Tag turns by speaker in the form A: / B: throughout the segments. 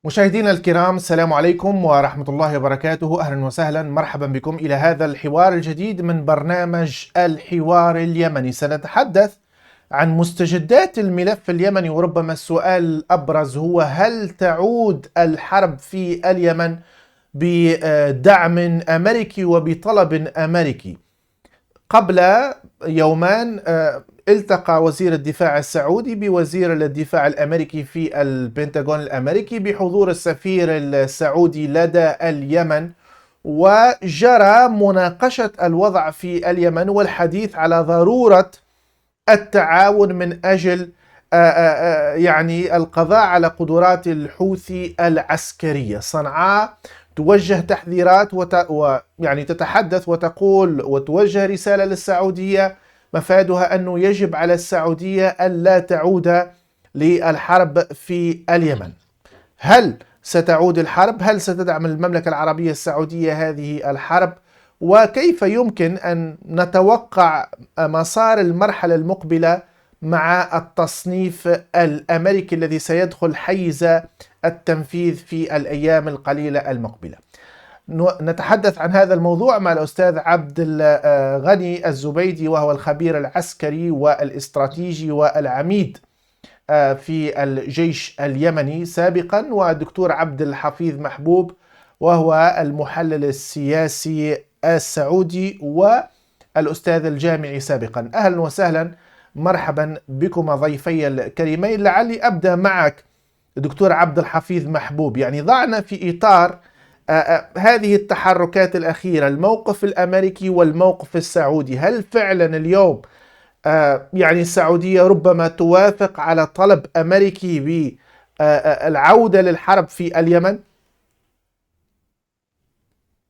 A: مشاهدينا الكرام، السلام عليكم ورحمة الله وبركاته. أهلا وسهلا، مرحبا بكم إلى هذا الحوار الجديد من برنامج الحوار اليمني. سنتحدث عن مستجدات الملف اليمني، وربما السؤال الأبرز هو: هل تعود الحرب في اليمن بدعم أمريكي وبطلب أمريكي؟ قبل يومان التقى وزير الدفاع السعودي بوزير الدفاع الأمريكي في البنتاغون الأمريكي بحضور السفير السعودي لدى اليمن، وجرى مناقشة الوضع في اليمن والحديث على ضرورة التعاون من أجل يعني القضاء على قدرات الحوثي العسكرية. صنعاء توجه تحذيرات ويعني تتحدث وتقول وتوجه رسالة للسعودية مفادها أنه يجب على السعودية ألا تعود للحرب في اليمن. هل ستعود الحرب؟ هل ستدعم المملكة العربية السعودية هذه الحرب؟ وكيف يمكن أن نتوقع مسار المرحلة المقبلة مع التصنيف الأمريكي الذي سيدخل حيز التنفيذ في الأيام القليلة المقبلة؟ نتحدث عن هذا الموضوع مع الأستاذ عبد الغني الزبيدي، وهو الخبير العسكري والاستراتيجي والعميد في الجيش اليمني سابقا، والدكتور عبد الحفيظ محبوب وهو المحلل السياسي السعودي والأستاذ الجامعي سابقا. أهلا وسهلا، مرحبا بكم ضيفي الكريمين. لعلي أبدأ معك دكتور عبد الحفيظ محبوب، يعني ضعنا في إطار هذه التحركات الأخيرة، الموقف الأمريكي والموقف السعودي. هل فعلا اليوم يعني السعودية ربما توافق على طلب أمريكي بالعودة للحرب في اليمن؟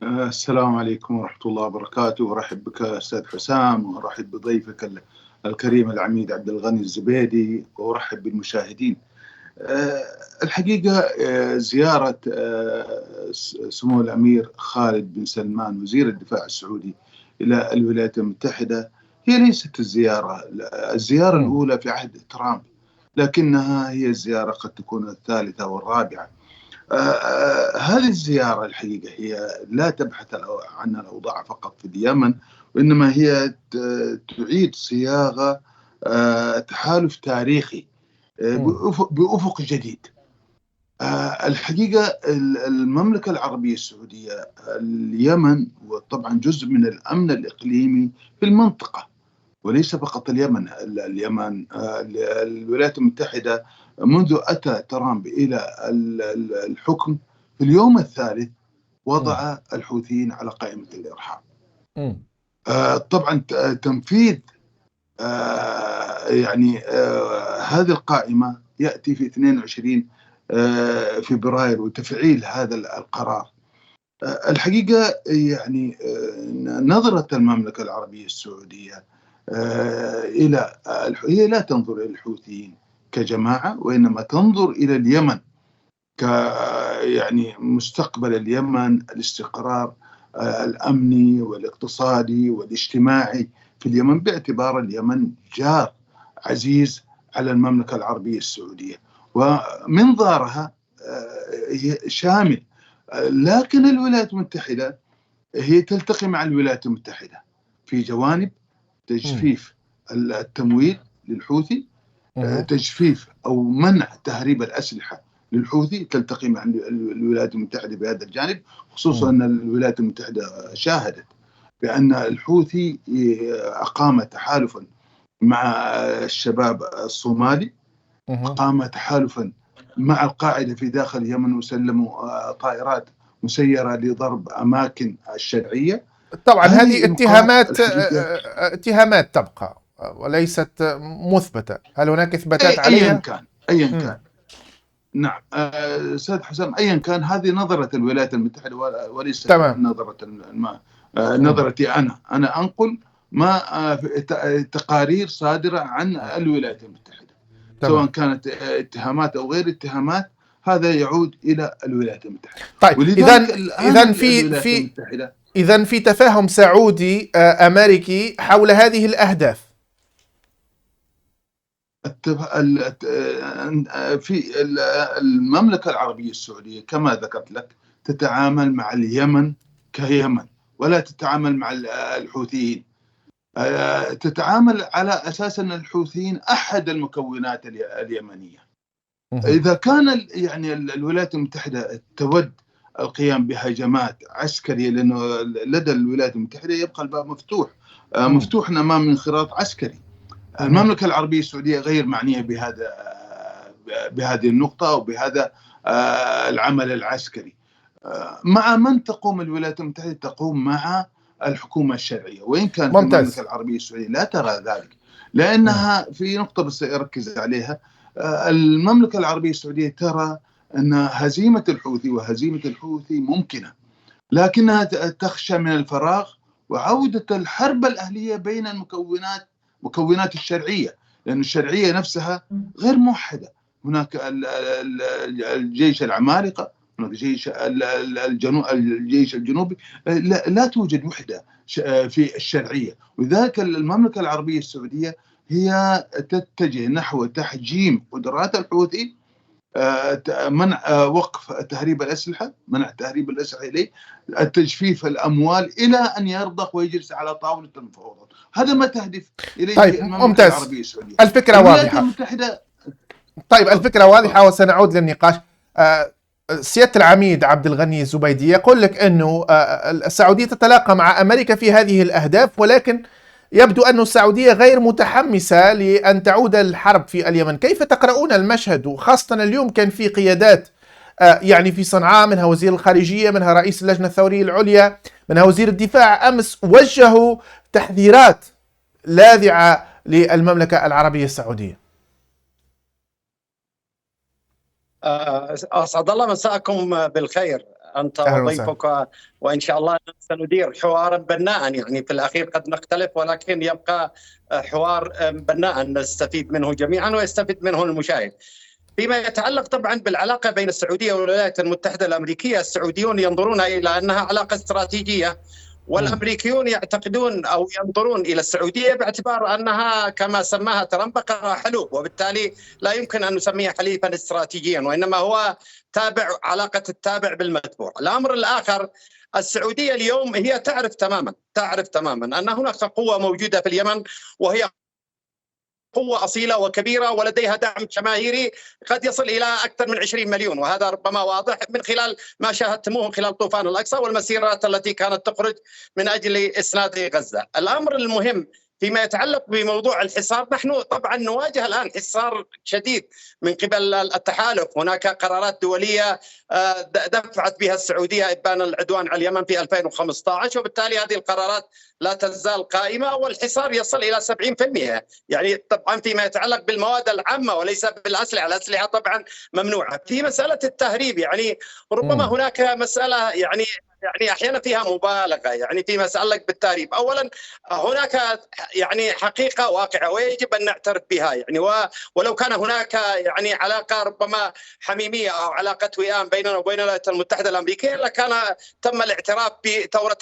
B: السلام عليكم ورحمة الله وبركاته، ورحب بك أستاذ حسام، ورحب بضيفك الكريم العميد عبد الغني الزبيدي، ورحب بالمشاهدين. الحقيقة زيارة سمو الأمير خالد بن سلمان وزير الدفاع السعودي إلى الولايات المتحدة هي ليست الزيارة الأولى في عهد ترامب، لكنها هي الزيارة قد تكون الثالثة والرابعة. هذه الزيارة الحقيقة هي لا تبحث عن الأوضاع فقط في اليمن، وإنما هي تعيد صياغة تحالف تاريخي بأفق جديد. الحقيقة المملكة العربية السعودية، اليمن وطبعا جزء من الأمن الإقليمي في المنطقة، وليس فقط اليمن. الولايات المتحدة منذ أتى ترامب إلى الحكم في اليوم الثالث وضع الحوثيين على قائمة الإرهاب. طبعا تنفيذ هذه القائمة يأتي في 22 فبراير وتفعيل هذا القرار. الحقيقة يعني نظرة المملكة العربية السعودية هي لا تنظر إلى الحوثيين كجماعة، وإنما تنظر إلى اليمن يعني مستقبل اليمن، الاستقرار الأمني والاقتصادي والاجتماعي في اليمن، باعتبار اليمن جار عزيز على المملكة العربية السعودية، ومنظارها شامل. لكن الولايات المتحدة هي تلتقي مع الولايات المتحدة في جوانب تجفيف التمويل للحوثي، تجفيف أو منع تهريب الأسلحة للحوثي، تلتقي مع الولايات المتحدة بهذا الجانب، خصوصا أن الولايات المتحدة شاهدت بأن الحوثي أقام تحالفا مع الشباب الصومالي، أقام تحالفا مع القاعدة في داخل اليمن، وسلموا طائرات مسيرة لضرب أماكن الشرعية.
A: طبعا هذه اتهامات تبقى وليست مثبتة. هل هناك إثباتات عليها؟
B: أيا كان نعم أستاذ حسام، أيا كان هذه نظرة الولايات المتحدة وليست نظرتي أنا أنقل ما تقارير صادرة عن الولايات المتحدة. سواء كانت اتهامات أو غير اتهامات، هذا يعود إلى الولايات المتحدة.
A: طيب إذن في تفاهم سعودي أمريكي حول هذه الأهداف.
B: في المملكة العربية السعودية كما ذكرت لك تتعامل مع اليمن كيمن، ولا تتعامل مع الحوثيين. تتعامل على أساس أن الحوثيين أحد المكونات اليمنية. إذا كان يعني الولايات المتحدة تود القيام بهجمات عسكرية، لأنه لدى الولايات المتحدة يبقى الباب مفتوح أمام انخراط عسكري. المملكة العربية السعودية غير معنية بهذه النقطة وبهذا العمل العسكري. مع من تقوم الولايات المتحدة؟ تقوم مع الحكومة الشرعية، وإن كانت المملكة العربية السعودية لا ترى ذلك، لأنها في نقطة بس أركز عليها. المملكة العربية السعودية ترى أن هزيمة الحوثي ممكنة، لكنها تخشى من الفراغ وعودة الحرب الأهلية بين مكونات الشرعية، لأن الشرعية نفسها غير موحدة. هناك الجيش العمالقة، هناك الجيش الجنوبي، لا توجد وحدة في الشرعية. ولذلك المملكة العربية السعودية هي تتجه نحو تحجيم قدرات الحوثي، منع وقف تهريب الأسلحة، منع تهريب الأسلحة إليه، تجفيف الأموال إلى أن يرضخ ويجلس على طاولة المفاوضات. هذا ما تهدف إليه
A: طيب
B: المملكة العربية السعودية.
A: الفكرة واضحة.
B: طيب
A: الفكرة واضحة وسنعود للنقاش. سيادة العميد عبد الغني الزبيدي يقول لك أنه السعودية تتلاقى مع أمريكا في هذه الأهداف، ولكن يبدو أن السعودية غير متحمسة لأن تعود الحرب في اليمن. كيف تقرؤون المشهد؟ وخاصة اليوم كان في قيادات يعني في صنعاء، منها وزير الخارجية، منها رئيس اللجنة الثورية العليا، منها وزير الدفاع، أمس وجهوا تحذيرات لاذعة للمملكة العربية السعودية.
C: أسعد الله مساءكم بالخير أنت وضيفك، وإن شاء الله سندير حوارا بناء. يعني في الأخير قد نختلف، ولكن يبقى حوار بناء نستفيد منه جميعا ويستفيد منه المشاهد. فيما يتعلق طبعا بالعلاقة بين السعودية والولايات المتحدة الأمريكية، السعوديون ينظرون إلى أنها علاقة استراتيجية، والأمريكيون يعتقدون أو ينظرون إلى السعودية باعتبار أنها كما سماها ترامب بقرة حلوب، وبالتالي لا يمكن أن نسميه حليفا استراتيجيا، وإنما هو علاقة التابع بالمتبوع. الأمر الآخر، السعودية اليوم هي تعرف تماما أن هناك قوة موجودة في اليمن، وهي قوة أصيلة وكبيرة ولديها دعم جماهيري قد يصل إلى أكثر من 20 مليون، وهذا ربما واضح من خلال ما شاهدتموه خلال طوفان الأقصى والمسيرات التي كانت تخرج من أجل إسناد غزة. الأمر المهم فيما يتعلق بموضوع الحصار، نحن طبعا نواجه الآن حصار شديد من قبل التحالف. هناك قرارات دولية دفعت بها السعودية إبان العدوان على اليمن في 2015، وبالتالي هذه القرارات لا تزال قائمة، والحصار يصل إلى 70%. يعني طبعا فيما يتعلق بالمواد العامة وليس بالأسلحة، الأسلحة طبعا ممنوعة. في مسألة التهريب، يعني ربما هناك مسألة يعني أحيانا فيها مبالغة يعني فيما يتعلق بالتهريب. أولا هناك يعني حقيقة واقعة ويجب أن نعترف بها، يعني ولو كان هناك يعني علاقة ربما حميمية أو علاقة وئام بيننا وبين الولايات المتحدة الأمريكية لكان تم الاعتراف بثورة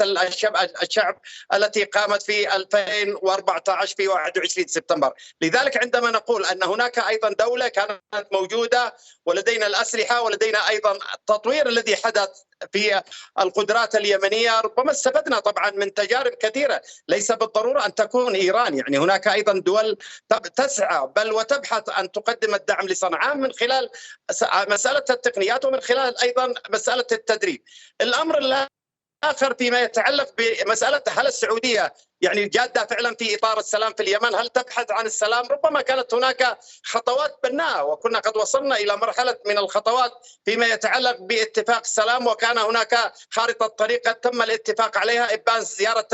C: الشعب التي قامت في 2014 في 21 سبتمبر. لذلك عندما نقول أن هناك أيضا دولة كانت موجودة ولدينا الأسلحة ولدينا أيضا التطوير الذي حدث في القدرات اليمنية، ربما استفدنا طبعا من تجارب كثيرة، ليس بالضرورة أن تكون إيران. يعني هناك أيضا دول تسعى بل وتبحث أن تقدم الدعم لصنعاء من خلال مسألة التقنيات ومن خلال أيضا مسألة التدريب. الأمر الآخر فيما يتعلق بمسألة هل السعودية يعني جادة فعلا في إطار السلام في اليمن؟ هل تبحث عن السلام؟ ربما كانت هناك خطوات بناءة، وكنا قد وصلنا إلى مرحلة من الخطوات فيما يتعلق باتفاق السلام، وكان هناك خارطة طريقة تم الاتفاق عليها إبان زيارة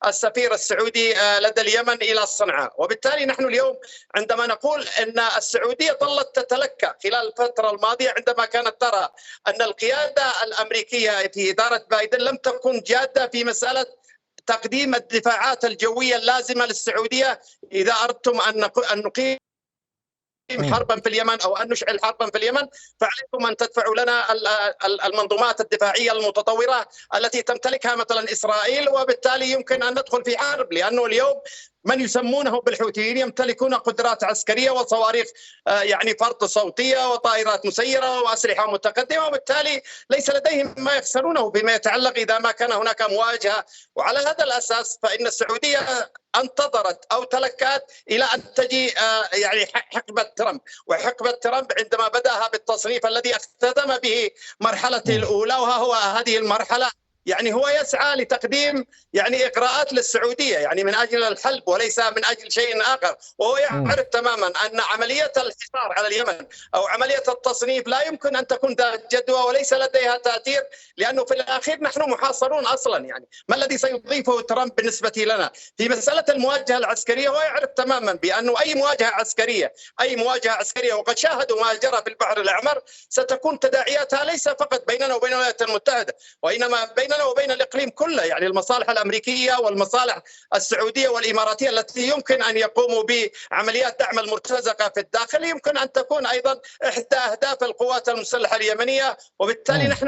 C: السفير السعودي لدى اليمن إلى صنعاء. وبالتالي نحن اليوم عندما نقول أن السعودية ظلت تتلكى خلال الفترة الماضية عندما كانت ترى أن القيادة الأمريكية في إدارة بايدن لم تكن جادة في مسألة تقديم الدفاعات الجوية اللازمة للسعودية إذا أردتم أن نقيم حربا في اليمن أو أن نشعل حربا في اليمن، فعليكم أن تدفعوا لنا المنظومات الدفاعية المتطورة التي تمتلكها مثلا إسرائيل، وبالتالي يمكن أن ندخل في حرب. لأنه اليوم من يسمونه بالحوثيين يمتلكون قدرات عسكرية وصواريخ يعني فرط صوتية وطائرات مسيرة وأسلحة متقدمة، وبالتالي ليس لديهم ما يخسرونه بما يتعلق إذا ما كان هناك مواجهة. وعلى هذا الأساس فإن السعودية انتظرت أو تلكأت إلى أن تجي يعني حقبة ترامب. وحقبة ترامب عندما بدأها بالتصنيف الذي اختتم به مرحلته الأولى، وهو هذه المرحلة يعني هو يسعى لتقديم يعني إغراءات للسعودية يعني من أجل الحلب وليس من أجل شيء آخر. وهو يعرف تماما أن عملية الحصار على اليمن أو عملية التصنيف لا يمكن أن تكون ذات جدوى وليس لديها تأثير، لأنه في الأخير نحن محاصرون أصلا. يعني ما الذي سيضيفه ترامب بالنسبة لنا في مسألة المواجهة العسكرية؟ هو يعرف تماما بأنه أي مواجهة عسكرية وقد شاهدوا ما جرى في البحر الأحمر ستكون تداعياتها ليس فقط بيننا وبين الولايات المتحدة، وإنما بيننا وبين الإقليم كله. يعني المصالح الأمريكية والمصالح السعودية والإماراتية التي يمكن أن يقوموا بعمليات دعم المرتزقة في الداخل يمكن أن تكون أيضا إحدى أهداف القوات المسلحة اليمنية. وبالتالي نحن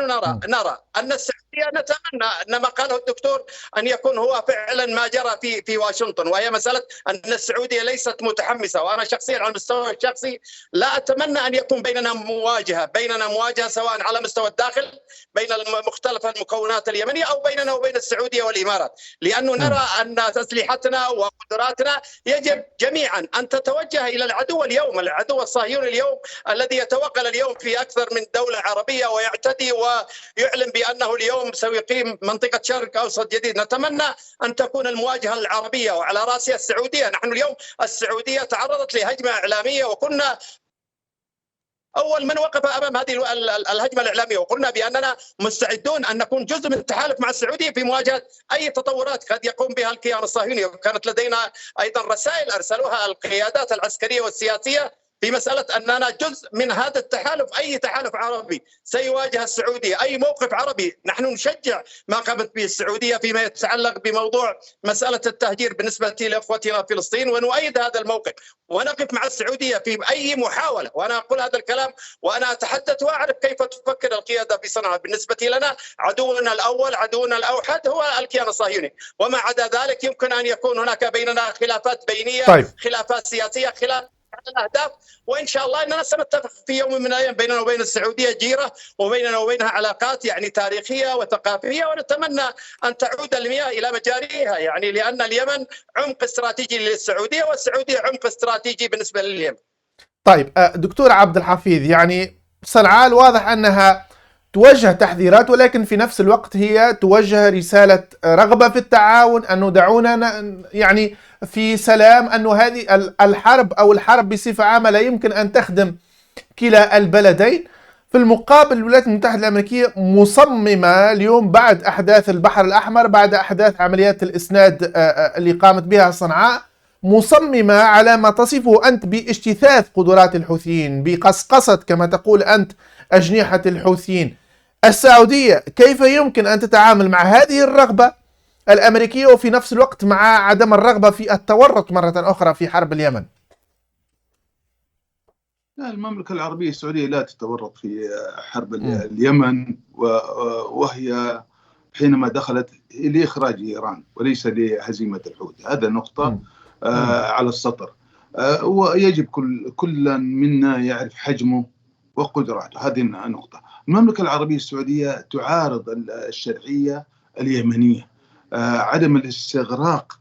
C: نرى أن السعودية نتمنى أن ما قاله الدكتور أن يكون هو فعلا ما جرى في واشنطن، وهي مسألة أن السعودية ليست متحمسة. وأنا شخصيا على المستوى الشخصي لا أتمنى أن يكون بيننا مواجهة سواء على مستوى الداخل بين مختلف المكونات اليمنية أو بيننا وبين السعودية والإمارات، لأنه نرى أن أسلحتنا وقدراتنا يجب جميعا أن تتوجه إلى العدو اليوم، العدو الصهيوني اليوم الذي يتوغل اليوم في أكثر من دولة عربية ويعتدي ويعلن بأنه اليوم سيقيم منطقة شرق أوسط جديد. نتمنى أن تكون المواجهة العربية وعلى رأسها السعودية. نحن اليوم السعودية تعرضت لهجمة إعلامية وكنا أول من وقف أمام هذه الهجمة الإعلامية، وقلنا بأننا مستعدون أن نكون جزء من التحالف مع السعودية في مواجهة أي تطورات قد يقوم بها الكيان الصهيوني. وكانت لدينا أيضا رسائل أرسلوها القيادات العسكرية والسياسية في مسألة أننا جزء من هذا التحالف. أي تحالف عربي سيواجه السعودية، أي موقف عربي، نحن نشجع ما قامت به السعودية فيما يتعلق بموضوع مسألة التهجير بالنسبة لإخوتنا في فلسطين، ونؤيد هذا الموقف ونقف مع السعودية في أي محاولة. وأنا أقول هذا الكلام وأنا أتحدث وأعرف كيف تفكر القيادة في صنعاء. بالنسبة لنا عدونا الأول عدونا الأوحد هو الكيان الصهيوني، وما عدا ذلك يمكن أن يكون هناك بيننا خلافات بينية، خلافات سياسية، خلاف الأهداف، وإن شاء الله أننا سنتفق في يوم من الأيام. بيننا وبين السعودية جيرة وبيننا وبينها علاقات يعني تاريخية وثقافية، ونتمنى أن تعود المياه إلى مجاريها، يعني لأن اليمن عمق استراتيجي للسعودية والسعودية عمق استراتيجي بالنسبة لليمن.
A: طيب دكتور عبد الحفيظ، يعني صنعاء واضح أنها توجه تحذيرات، ولكن في نفس الوقت هي توجه رسالة رغبة في التعاون، أنه دعونا يعني في سلام، أنه هذه الحرب بصفة عامة لا يمكن أن تخدم كلا البلدين. في المقابل الولايات المتحدة الأمريكية مصممة اليوم بعد أحداث البحر الأحمر، بعد أحداث عمليات الإسناد اللي قامت بها صنعاء، مصممة على ما تصفه أنت باجتثاث قدرات الحوثيين، بقصقصة كما تقول أنت أجنحة الحوثيين. السعودية كيف يمكن أن تتعامل مع هذه الرغبة الأمريكية وفي نفس الوقت مع عدم الرغبة في التورط مرة أخرى في حرب اليمن؟
B: لا، المملكة العربية السعودية لا تتورط في حرب اليمن، وهي حينما دخلت لإخراج إيران وليس لهزيمة الحوثي. هذا نقطة على السطر. ويجب كل منا يعرف حجمه وقدراته. هذه نقطة. المملكة العربية السعودية تعارض الشرعية اليمنية، عدم الاستغراق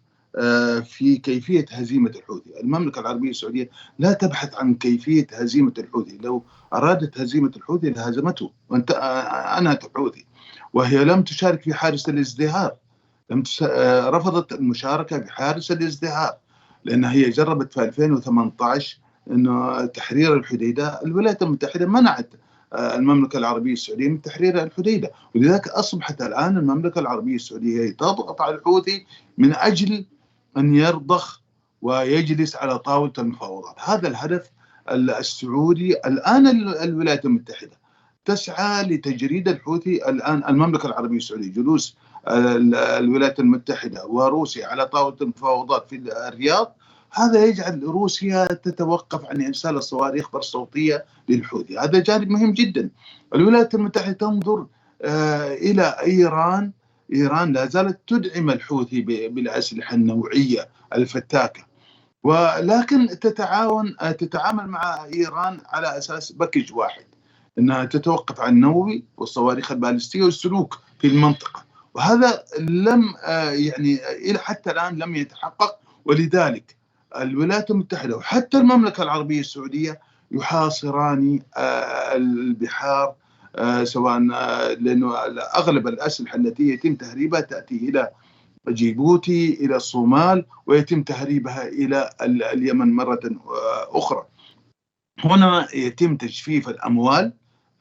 B: في كيفية هزيمة الحوثي. المملكة العربية السعودية لا تبحث عن كيفية هزيمة الحوثي. لو أرادت هزيمة الحوثي لهزمته، وأنت أنا حوثي، وهي لم تشارك في حارس الازدهار، رفضت المشاركة بحارس الازدهار، لأن هي جربت في 2018 أنه تحرير الحديدة. الولايات المتحدة منعت المملكة العربية السعودية من تحرير الحديدة، ولذلك أصبحت الآن المملكة العربية السعودية تضغط على الحوثي من أجل أن يرضخ ويجلس على طاولة المفاوضات. هذا الهدف السعودي. الآن الولايات المتحدة تسعى لتجريد الحوثي. الآن المملكة العربية السعودية جلوس الولايات المتحدة وروسيا على طاولة المفاوضات في الرياض، هذا يجعل روسيا تتوقف عن إرسال الصواريخ بالصوتية للحوثي. هذا جانب مهم جدا. الولايات المتحدة تنظر إلى إيران إيران لا زالت تدعم الحوثي بالأسلحة النوعية الفتاكة، ولكن تتعامل مع إيران على أساس باكج واحد، أنها تتوقف عن النووي والصواريخ البالستية والسلوك في المنطقة، وهذا لم يعني إلى حتى الآن لم يتحقق. ولذلك الولايات المتحدة وحتى المملكة العربية السعودية يحاصران البحار، سواء لأنه أغلب الأسلحة التي يتم تهريبها تأتي إلى جيبوتي، إلى الصومال، ويتم تهريبها إلى اليمن مرة أخرى. هنا يتم تجفيف الأموال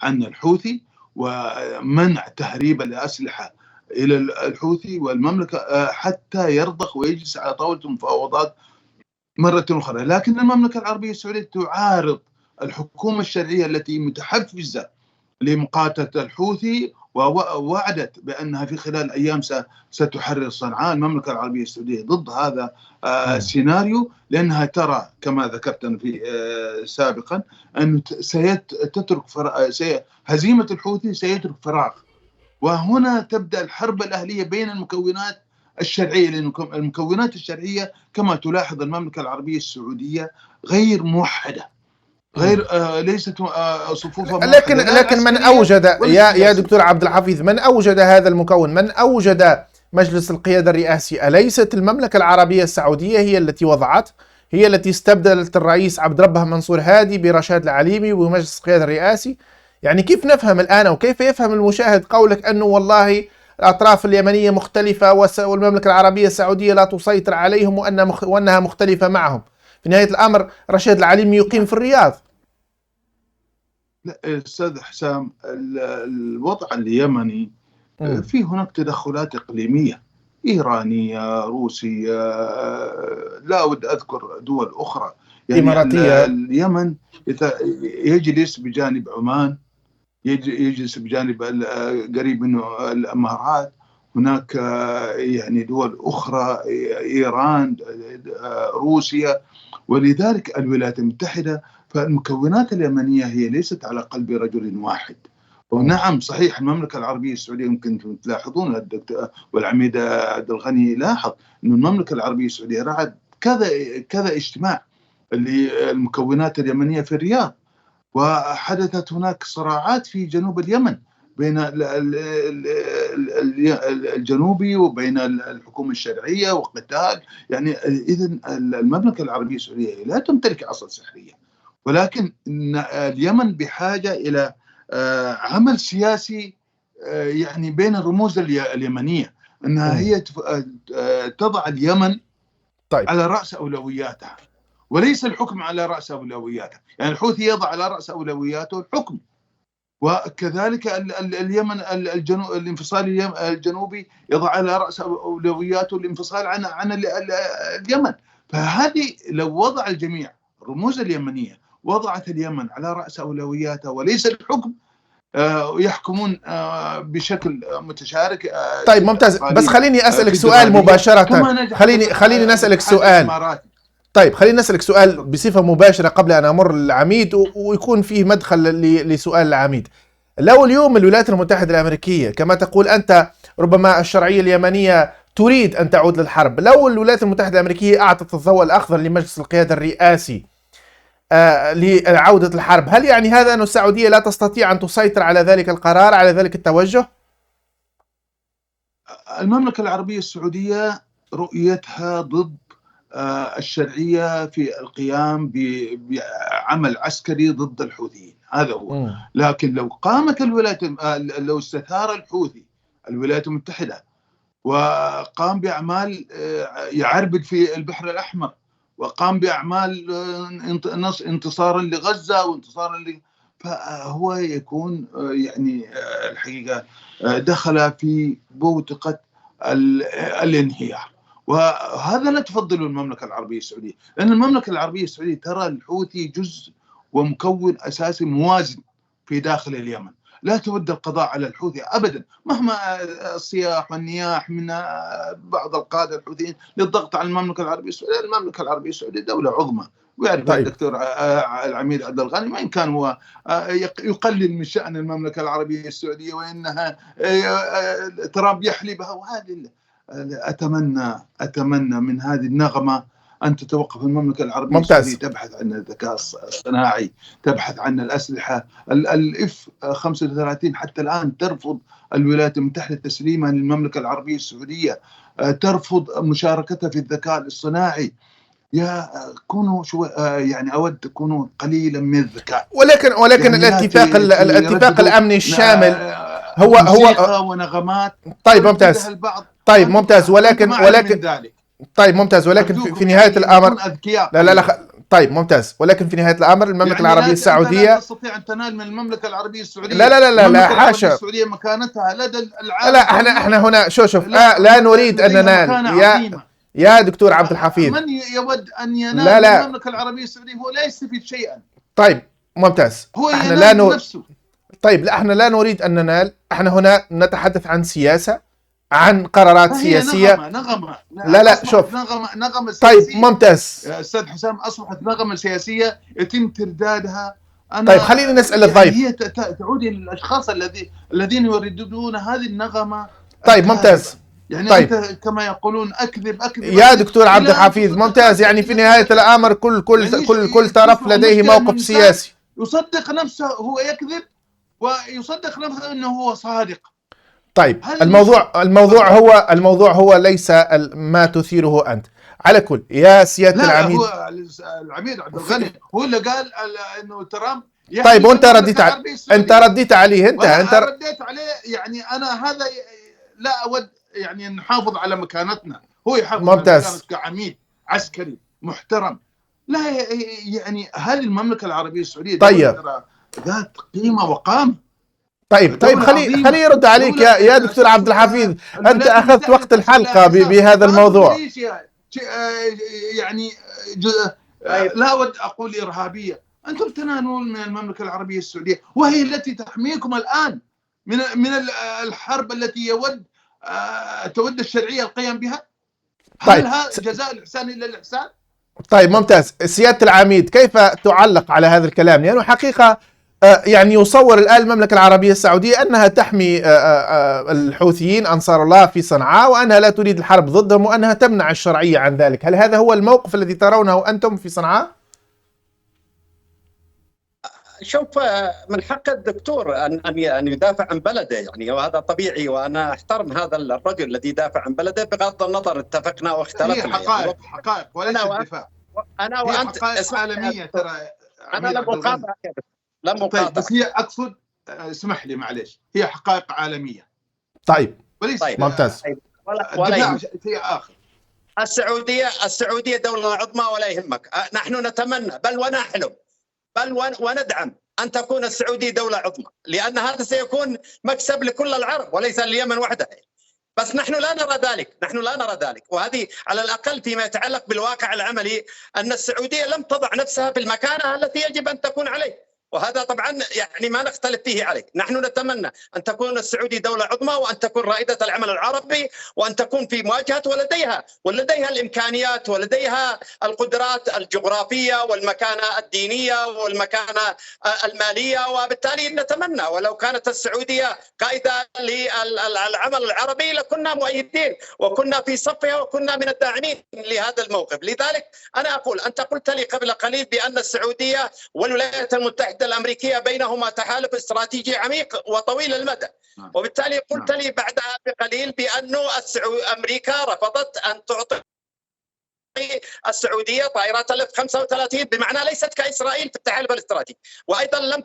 B: عن الحوثي ومنع تهريب الأسلحة إلى الحوثي والمملكة حتى يرضخ ويجلس على طاولة المفاوضات مرة أخرى. لكن المملكة العربية السعودية تعارض الحكومة الشرعية التي متحفزة لمقاتلة الحوثي، ووعدت بأنها في خلال أيام ستحرر صنعاء. المملكة العربية السعودية ضد هذا السيناريو، لأنها ترى كما ذكرت في سابقا أن ستترك هزيمة الحوثي سيترك فراغ، وهنا تبدأ الحرب الأهلية بين المكونات الشرعية، لأن المكونات الشرعية كما تلاحظ المملكة العربية السعودية غير موحدة، غير ليست صفوفها موحدة.
A: لكن من أوجد يا دكتور عبد الحفيظ، من أوجد هذا المكون؟ من أوجد مجلس القيادة الرئاسي؟ أليست المملكة العربية السعودية هي التي وضعت، هي التي استبدلت الرئيس عبد ربه منصور هادي برشاد العليمي ومجلس القيادة الرئاسي؟ يعني كيف نفهم الآن، أو كيف يفهم المشاهد قولك أنه والله الأطراف اليمنية مختلفة والمملكة العربية السعودية لا تسيطر عليهم وأنها مختلفة معهم؟ في نهاية الأمر رشاد العليمي يقيم في الرياض.
B: لا أستاذ حسام، الوضع اليمني في هناك تدخلات إقليمية إيرانية، روسية، لا أود أذكر دول أخرى، يعني
A: إماراتية.
B: اليمن يجلس بجانب عمان، يجلس بجانب قريب منه الإمارات، هناك يعني دول أخرى، إيران، روسيا، ولذلك الولايات المتحدة. فالمكونات اليمنية هي ليست على قلب رجل واحد. ونعم صحيح المملكة العربية السعودية، يمكن تلاحظون الدكتور والعميد عبد الغني لاحظ أن المملكة العربية السعودية رعت كذا اجتماع للمكونات اليمنية في الرياض، وحدثت هناك صراعات في جنوب اليمن بين الجنوبي وبين الحكومة الشرعية وقتال. يعني إذن المملكة العربية السعودية لا تمتلك عصا سحرية، ولكن اليمن بحاجة إلى عمل سياسي يعني بين الرموز اليمنية، أنها هي تضع اليمن على رأس أولوياتها، وليس الحكم على رأس أولوياته. يعني الحوثي يضع على رأس أولوياته الحكم، وكذلك اليمن الانفصال الجنوبي يضع على رأس أولوياته الانفصال عن اليمن. فهذه لو وضع الجميع الرموز اليمنية وضعت اليمن على رأس أولوياتها وليس الحكم، يحكمون بشكل متشارك.
A: طيب ممتاز، بس خليني أسألك سؤال مباشرة. خليني نسألك سؤال. طيب خلينا نسألك سؤال بصفة مباشرة قبل أن أمر العميد ويكون فيه مدخل لسؤال العميد. لو اليوم الولايات المتحدة الأمريكية كما تقول أنت ربما الشرعية اليمنية تريد أن تعود للحرب، لو الولايات المتحدة الأمريكية أعطت الضوء الأخضر لمجلس القيادة الرئاسي لعودة الحرب، هل يعني هذا أن السعودية لا تستطيع أن تسيطر على ذلك القرار، على ذلك التوجه؟
B: المملكة العربية السعودية رؤيتها ضد الشرعية في القيام بعمل عسكري ضد الحوثيين، هذا هو. لكن لو قامت لو استثار الحوثي الولايات المتحدة وقام بأعمال يعربد في البحر الأحمر، وقام بأعمال انتصارا لغزة وانتصارا فهو يكون يعني الحقيقة دخل في بوتقة الانهيار. وهذا لا تفضل المملكة العربية السعودية، لأن المملكة العربية السعودية ترى الحوثي جزء ومكون أساسي موازن في داخل اليمن، لا تود القضاء على الحوثي أبدا مهما الصياح والنياح من بعض القادة الحوثيين للضغط على المملكة العربية السعودية. المملكة العربية السعودية دولة عظمى ويعرف الدكتور العميد عبد الغني وإن كان هو يقلل من شأن المملكة العربية السعودية وإنها ترامب يحلبها. وهذه أتمنى من هذه النغمة أن تتوقف المملكة العربية السعودية تبحث عن الذكاء الصناعي، تبحث عن الأسلحة. الإف 35 حتى الآن ترفض الولايات المتحدة تسليمها للمملكة العربية السعودية، ترفض مشاركتها في الذكاء الصناعي. يا كونوا يعني أود تكونوا قليلا من الذكاء.
A: ولكن يعني الاتفاق الأمني الشامل
B: هو ونغمات.
A: طيب ممتاز. طيب ممتاز. ولكن طيب ممتاز. ولكن في نهاية الأمر لا طيب ممتاز. ولكن في نهاية الأمر المملكة يعني العربية السعودية
B: لا تستطيع أن تنال من المملكة العربية السعودية.
A: لا حاشا.
B: السعودية مكانتها لدى العالم.
A: لا احنا هنا شوف لا نريد أن ننال يا دكتور عبد الحفيظ.
B: من يود أن ينال من المملكة العربية السعودية هو لا يستفيد شيئا.
A: طيب ممتاز.
B: هو ينال نفسه.
A: طيب لا احنا لا نريد أن ننال. احنا هنا نتحدث عن سياسة، عن قرارات سياسية.
B: نغمة.
A: لا شوف
B: نغمة سياسية.
A: طيب ممتاز
B: يا أستاذ حسام، أصبحت نغمة سياسية يتم تردادها.
A: طيب خليني نسأل الضيف.
B: هي تعود إلى الأشخاص الذين يرددون هذه النغمة.
A: طيب ممتاز.
B: يعني
A: طيب.
B: أنت كما يقولون أكذب
A: يا دكتور عبد الحفيظ ممتاز. يعني في نهاية الأمر كل طرف لديه موقف سياسي.
B: يصدق نفسه هو يكذب ويصدق نفسه أنه هو صادق.
A: طيب الموضوع هو ليس ما تثيره أنت. على كل يا سيادة العميد.
B: هو العميد عبد الغني هو اللي قال إنه ترامب.
A: طيب وأنت رديت عليه. أنت
B: رديت عليه. يعني أنا هذا لا أود يعني نحافظ على مكانتنا. هو يحافظ على مكانته كعميد عسكري محترم. لا يعني هذه المملكة العربية السعودية ذات قيمة وقامة.
A: طيب خلي يرد عليك يا دكتور عبد الحفيظ. أنت أخذت وقت الحلقة بهذا الموضوع.
B: يعني لا أود أقول إرهابية. أنتم تنالون من المملكة العربية السعودية وهي التي تحميكم الآن من الحرب التي تود الشرعية القيام بها.
A: طيب.
B: هل هذا جزاء الإحسان إلا الإحسان؟
A: طيب ممتاز. سيادة العميد كيف تعلق على هذا الكلام؟ لأنه حقيقة يعني يصور الآن المملكة العربية السعودية أنها تحمي الحوثيين أنصار الله في صنعاء، وأنها لا تريد الحرب ضدهم، وأنها تمنع الشرعية عن ذلك. هل هذا هو الموقف الذي ترونه أنتم في صنعاء؟
C: شوف، من حق الدكتور أن يدافع عن بلده يعني، وهذا طبيعي، وأنا أحترم هذا الرجل الذي يدافع عن بلده بغض النظر اتفقنا واختلفنا.
B: هي حقائق وليس الدفاع.
C: أنا وأنت
B: عالمية ترى.
C: أنا لم أقاطع.
B: طيب بس هي أقصد، اسمح لي معلش، هي حقائق عالمية.
A: طيب
B: ممتاز.
C: ولا
B: شيء آخر.
C: السعودية دولة عظمى ولا يهمك. نحن نتمنى بل ونحلم بل وندعم أن تكون السعودية دولة عظمى، لأن هذا سيكون مكسب لكل العرب وليس اليمن وحده. بس نحن لا نرى ذلك، وهذه على الأقل فيما يتعلق بالواقع العملي أن السعودية لم تضع نفسها في المكانة التي يجب أن تكون عليه، وهذا طبعا يعني ما نختلف فيه عليه. نحن نتمنى أن تكون السعودية دولة عظمى، وأن تكون رائدة العمل العربي، وأن تكون في مواجهة ولديها الإمكانيات ولديها القدرات الجغرافية والمكانة الدينية والمكانة المالية. وبالتالي نتمنى ولو كانت السعودية قائدة للعمل العربي لكنا مؤيدين وكنا في صفها وكنا من الداعمين لهذا الموقف. لذلك أنا أقول، أنت قلت لي قبل قليل بأن السعودية والولايات المتحدة الأمريكية بينهما تحالف استراتيجي عميق وطويل المدى، وبالتالي قلت لي بعدها بقليل بأنه أمريكا رفضت أن تعطي السعودية طائرات F-35، بمعنى ليست كإسرائيل في التحالف الاستراتيجي، وأيضا لم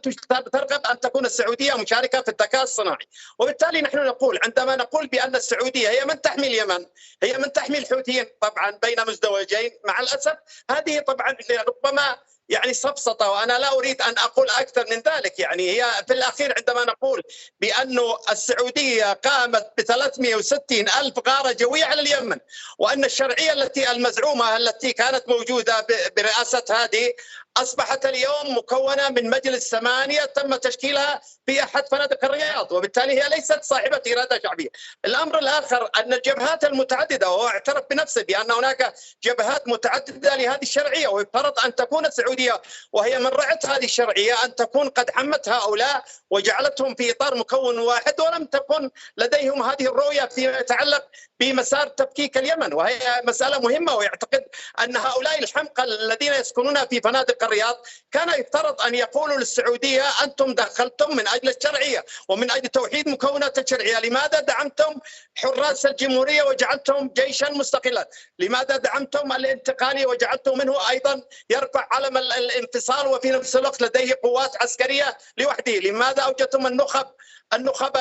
C: ترغب أن تكون السعودية مشاركة في الذكاء الصناعي. وبالتالي نحن نقول، عندما نقول بأن السعودية هي من تحمي اليمن، هي من تحمي الحوثيين، طبعا بين مزدوجين مع الأسف، هذه طبعا ربما يعني سبسطة، وأنا لا أريد أن أقول أكثر من ذلك. يعني هي في الأخير عندما نقول بأن السعودية قامت ب360 ألف غارة جوية على اليمن، وأن الشرعية المزعومة التي كانت موجودة برئاسة هذه أصبحت اليوم مكونة من مجلس 8 تم تشكيلها في أحد فنادق الرياض، وبالتالي هي ليست صاحبة إرادة شعبية. الأمر الآخر أن الجبهات المتعددة، وهو اعترف بنفسه بأن هناك جبهات متعددة لهذه الشرعية، ويفترض أن تكون السعودية وهي من رعت هذه الشرعية أن تكون قد حمت هؤلاء وجعلتهم في إطار مكون واحد، ولم تكن لديهم هذه الرؤية فيما يتعلق بمسار تفكيك اليمن، وهي مسألة مهمة. ويعتقد أن هؤلاء الحمقى الذين يسكنون في فنادق الرياض كان يفترض أن يقولوا للسعودية أنتم دخلتم من أجل الشرعية ومن أجل توحيد مكونات الشرعية، لماذا دعمتم حراس الجمهورية وجعلتم جيشا مستقلا؟ لماذا دعمتم الانتقالي وجعلتم منه أيضا يرفع علم الانفصال وفي نفس الوقت لديه قوات عسكرية لوحده؟ لماذا أوجدتم النخب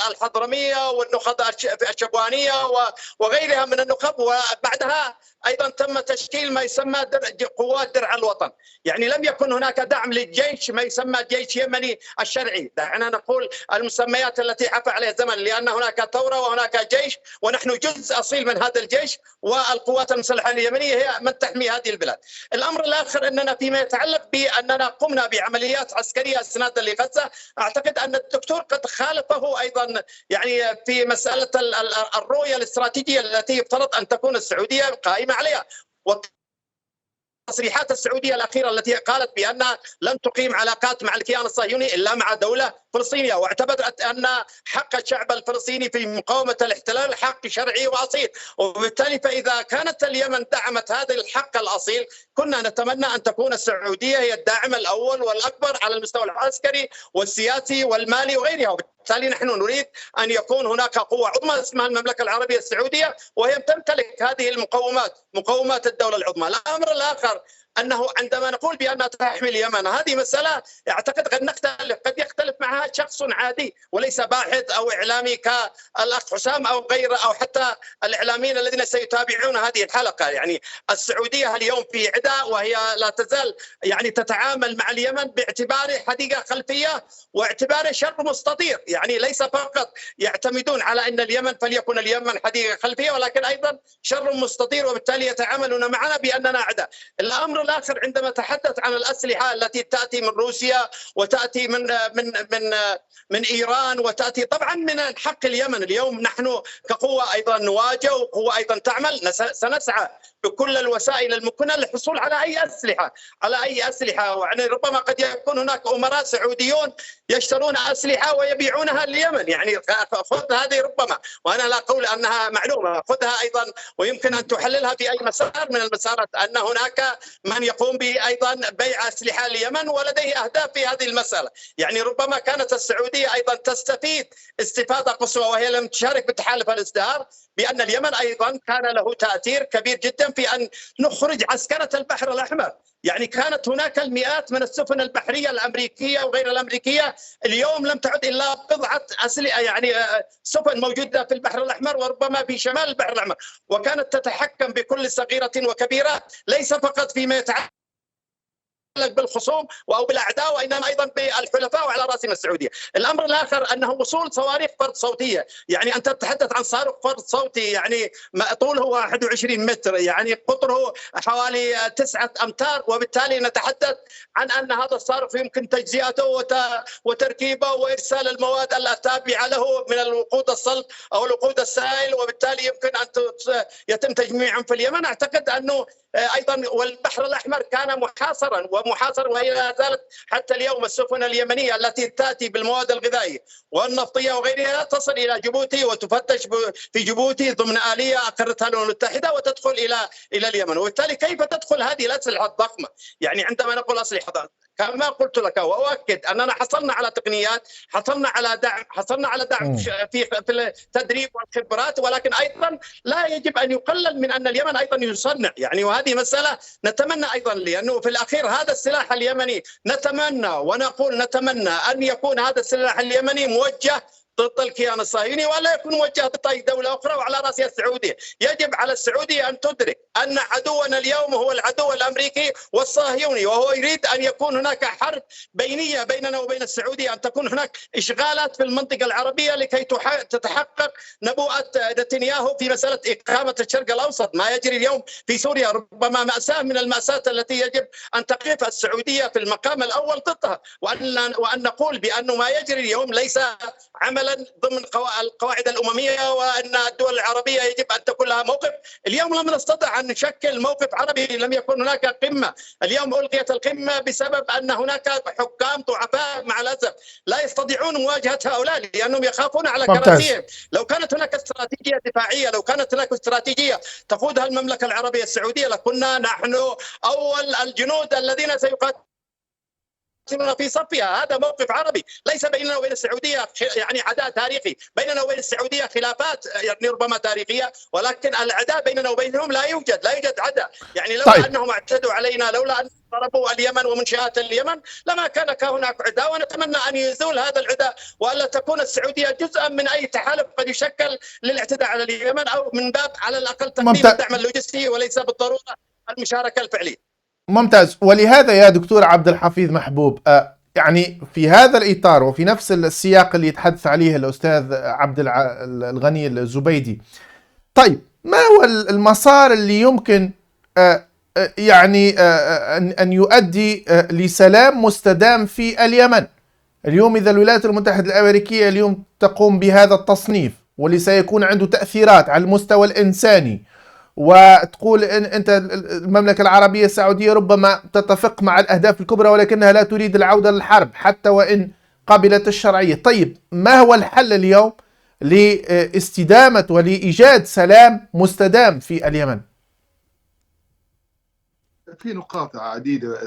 C: الحضرمية والنخب الشبوانية وغيرها من النخب، وبعدها أيضا تم تشكيل ما يسمى قوات درع الوطن؟ يعني لم يكن هناك دعم للجيش ما يسمى جيش يمني الشرعي. دعنا نقول المسميات التي عفى عليها الزمن، لأن هناك ثورة وهناك جيش، ونحن جزء أصيل من هذا الجيش، والقوات المسلحة اليمنية هي من تحمي هذه البلاد. الأمر الآخر أننا فيما يتعلق بأننا قمنا بعمليات عسكرية إسنادا لغزة، أعتقد أن الدكتور قد خالفه أيضا يعني في مسألة الرؤية الاستراتيجية التي يفترض أن تكون السعودية قائمة عليها. تصريحات السعودية الأخيرة التي قالت بأنها لن تقيم علاقات مع الكيان الصهيوني إلا مع دولة فلسطينية، واعتبرت أن حق الشعب الفلسطيني في مقاومة الاحتلال حق شرعي وأصيل، وبالتالي فإذا كانت اليمن دعمت هذا الحق الأصيل كنا نتمنى أن تكون السعودية هي الداعم الأول والأكبر على المستوى العسكري والسياسي والمالي وغيرها. وبالتالي نحن نريد أن يكون هناك قوة عظمى اسمها المملكة العربية السعودية، وهي تمتلك هذه المقومات، مقومات الدولة العظمى. الأمر الآخر أنه عندما نقول بأنها تحمي اليمن، هذه مسألة أعتقد قد يختلف معها شخص عادي وليس باحث أو إعلامي كالأخ حسام أو غيره، أو حتى الإعلاميين الذين سيتابعون هذه الحلقة. يعني السعودية اليوم في عدة، وهي لا تزال يعني تتعامل مع اليمن باعتباره حديقة خلفية واعتباره شر مستطير. يعني ليس فقط يعتمدون على أن اليمن فليكن اليمن حديقة خلفية، ولكن أيضا شر مستطير، وبالتالي يتعاملون معنا بأننا أعداء. الأمر الآخر عندما تحدث عن الأسلحة التي تأتي من روسيا وتأتي من إيران وتأتي طبعا من حق اليمن، اليوم نحن كقوة أيضا نواجه وقوة أيضا تعمل، سنسعى بكل الوسائل الممكنة للحصول على أي أسلحة. ويعني ربما قد يكون هناك أمراء سعوديون يشترون أسلحة ويبيعونها لليمن، يعني خذ هذه ربما، وأنا لا أقول أنها معلومة، خذها أيضا ويمكن أن تحللها في أي مسار من المسارات، أن هناك من يقوم أيضا بيع أسلحة لليمن ولديه أهداف في هذه المسألة. يعني ربما كانت السعودية أيضا تستفيد استفادة قصوى وهي لم تشارك بتحالف الازدهار، بأن اليمن أيضا كان له تأثير كبير جدا في أن نخرج عسكرة البحر الأحمر. يعني كانت هناك المئات من السفن البحرية الأمريكية وغير الأمريكية، اليوم لم تعد إلا بضعة يعني سفن موجودة في البحر الأحمر وربما في شمال البحر الأحمر، وكانت تتحكم بكل صغيرة وكبيرة، ليس فقط فيما يتعلق بالخصوم أو بالأعداء، وإنما أيضا بالحلفاء وعلى رأسهم السعودية. الأمر الآخر أنه وصول صواريخ فرد صوتية، يعني أنت تتحدث عن صاروخ فرد صوتي يعني طوله 21 متر، يعني قطره حوالي 9 أمتار، وبالتالي نتحدث عن أن هذا الصاروخ يمكن تجزئته وتركيبه وإرسال المواد التابعة له من الوقود الصلب أو الوقود السائل، وبالتالي يمكن أن يتم تجميعهم في اليمن. أعتقد أنه أيضا والبحر الأحمر كان محاصرا وهي لا زالت حتى اليوم السفن اليمنية التي تأتي بالمواد الغذائية والنفطية وغيرها تصل إلى جيبوتي وتفتش في جيبوتي ضمن آلية أقرتها الأمم المتحدة وتدخل إلى اليمن. وبالتالي كيف تدخل هذه الأسلحة الضخمة؟ يعني عندما نقول أسلحة كما قلت لك وأؤكد أننا حصلنا على تقنيات، حصلنا على دعم في التدريب والخبرات، ولكن أيضا لا يجب أن يقلل من أن اليمن أيضا يصنع. يعني وهذه مسألة نتمنى أيضا، لأنه في الأخير هذا السلاح اليمني نتمنى أن يكون هذا السلاح اليمني موجه ضد الكيان الصهيوني، ولا يكون موجه ضد اي دوله اخرى وعلى راسها السعوديه. يجب على السعوديه ان تدرك ان عدونا اليوم هو العدو الامريكي والصهيوني، وهو يريد ان يكون هناك حرب بينيه بيننا وبين السعوديه، ان تكون هناك اشغالات في المنطقه العربيه لكي تتحقق نبوءه نتنياهو في مساله اقامه الشرق الاوسط. ما يجري اليوم في سوريا ربما ماساه من الماساه التي يجب ان تقف السعوديه في المقام الاول ضدها، وان نقول بان ما يجري اليوم ليس عملا ضمن القواعد الامميه، وان الدول العربيه يجب ان تكون لها موقف. اليوم لم نستطع ان نشكل موقف عربي، لم يكن هناك قمه. اليوم الغيت القمه بسبب ان هناك حكام ضعفاء مع الاسف لا يستطيعون مواجهه هؤلاء لانهم يخافون على كراسيهم. لو كانت هناك استراتيجيه دفاعيه، لو كانت هناك استراتيجيه تقودها المملكه العربيه السعوديه، لكنا نحن اول الجنود الذين سيقاتلون في صفها. هذا موقف عربي، ليس بيننا وبين السعوديه يعني عداء تاريخي، بيننا وبين السعوديه خلافات يعني ربما تاريخيه، ولكن العداء بيننا وبينهم لا يوجد عداء. يعني لولا انهم اعتدوا علينا، لولا ان ضربوا اليمن ومنشآت اليمن، لما كان هناك عداء. ونتمنى ان يزول هذا العداء، والا تكون السعوديه جزءا من اي تحالف قد يشكل للاعتداء على اليمن، او من باب على الاقل تقديم الدعم اللوجستي وليس بالضروره المشاركه الفعليه.
A: ممتاز. ولهذا يا دكتور عبد الحفيظ محبوب، يعني في هذا الإطار وفي نفس السياق اللي يتحدث عليه الأستاذ عبد الغني الزبيدي، طيب ما هو المسار اللي يمكن يعني أن يؤدي لسلام مستدام في اليمن اليوم، إذا الولايات المتحدة الأمريكية اليوم تقوم بهذا التصنيف واللي سيكون عنده تأثيرات على المستوى الإنساني، وتقول إن أنت المملكة العربية السعودية ربما تتفق مع الأهداف الكبرى ولكنها لا تريد العودة للحرب حتى وإن قبلت الشرعية. طيب ما هو الحل اليوم لاستدامة ولإيجاد سلام مستدام في اليمن؟
B: في نقاط عديدة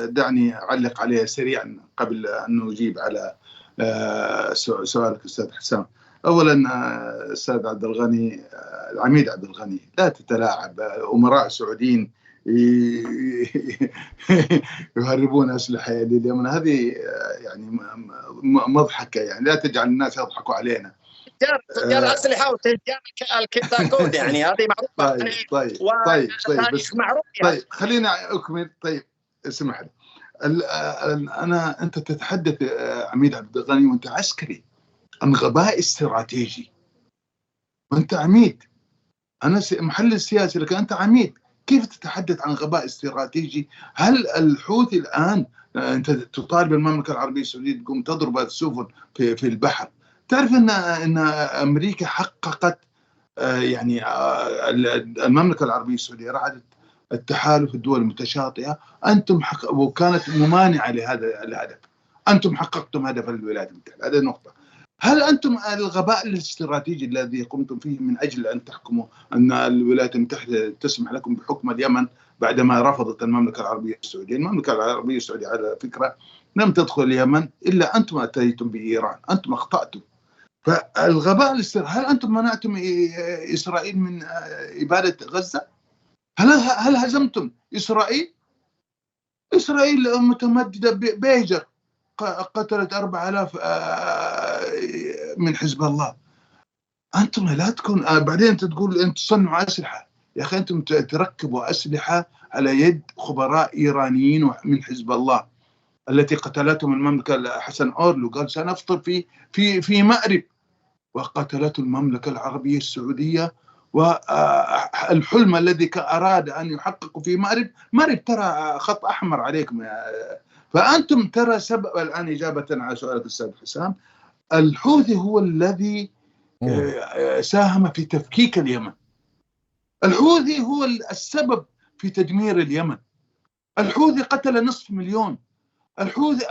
B: دعني أعلق عليها سريعا قبل أن نجيب على سؤالك أستاذ حسام. أولا أستاذ عبد الغني، العميد عبد الغني، لا تتلاعب. أمراء سعوديين يهربون أسلحة لليمن، هذه يعني مضحكة، يعني لا تجعل الناس يضحكوا علينا.
C: تجار أسلحة وتجار الكتاكون، يعني هذه معروفة.
B: طيب بس معروف يعني. طيب خلينا أكمل. طيب اسمح لي، أنت تتحدث عميد عبد الغني وأنت عسكري عن غباء استراتيجي، وأنت عميد. أنا محلل سياسي لكن أنت عميد، كيف تتحدث عن غباء استراتيجي؟ هل الحوثي الآن أنت تطالب المملكة العربية السعودية تقوم تضرب السفن في البحر؟ تعرف أن أمريكا حققت يعني المملكة العربية السعودية رعدت التحالف الدول المتشاطئة، أنتم وكانت ممانعة لهذا الهدف، أنتم حققتم هدف الولايات المتحدة. هذه نقطة. هل أنتم الغباء الاستراتيجي الذي قمتم فيه من أجل أن تحكموا أن الولايات المتحدة تسمح لكم بحكم اليمن بعدما رفضت المملكة العربية السعودية؟ المملكة العربية السعودية على فكرة لم تدخل اليمن إلا أنتم أتيتم بإيران، أنتم أخطأتم. فالغباء الاستراتيجي، هل أنتم منعتم إسرائيل من إبادة غزة؟ هل هزمتم إسرائيل؟ إسرائيل متمددة بيجر قتلت 4000 من حزب الله. أنتم لا تكون بعدين أنت تقول أنتم تصنعوا أسلحة. يا أخي أنتم تركبوا أسلحة على يد خبراء إيرانيين من حزب الله التي قتلتهم المملكة. حسن أورلو قال سنفطر في مأرب، وقتلته المملكة العربية السعودية. والحلم الذي أراد أن يحققه في مأرب ترى خط أحمر عليكم. فأنتم ترى سبب الآن إجابة على سؤالك أستاذ حسام، الحوثي هو الذي ساهم في تفكيك اليمن. الحوثي هو السبب في تدمير اليمن. الحوثي قتل 500,000. الحوثي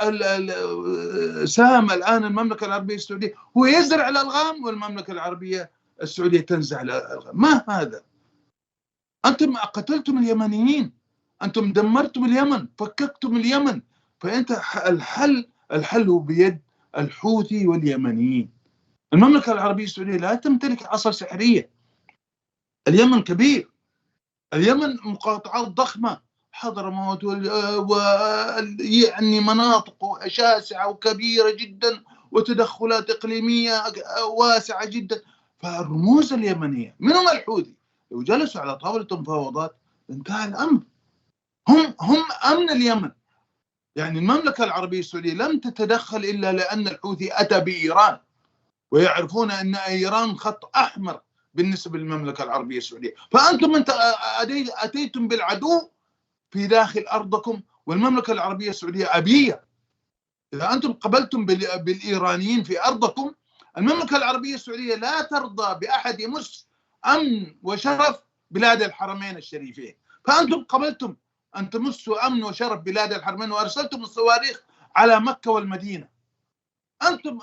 B: ساهم الآن المملكة العربية السعودية هو يزرع الألغام والمملكة العربية السعودية تنزع الألغام. ما هذا؟ أنتم قتلتم اليمنيين، أنتم دمرتم اليمن، فككتم اليمن. فأنت الحل هو بيد الحوثي واليمنيين. المملكة العربية السعودية لا تمتلك عصا سحرية. اليمن كبير، اليمن مقاطعات ضخمة، حضرموت يعني مناطق شاسعة وكبيرة جدا وتدخلات إقليمية واسعة جدا. فالرموز اليمنية منهم الحوثي لو جلسوا على طاولة مفاوضات انتهى الأمر. هم أمن اليمن. يعني المملكة العربية السعودية لم تتدخل إلا لأن الحوثي أتى بإيران، ويعرفون أن إيران خط أحمر بالنسبة للمملكة العربية السعودية. فأنتم أتيتم بالعدو في داخل أرضكم، والمملكة العربية السعودية أبية. إذا أنتم قبلتم بالإيرانيين في أرضكم، المملكة العربية السعودية لا ترضى بأحد يمس أمن وشرف بلاد الحرمين الشريفين. فأنتم قبلتم أن تمسوا أمن وشرف بلاد الحرمين وأرسلتم الصواريخ على مكة والمدينة. أنتم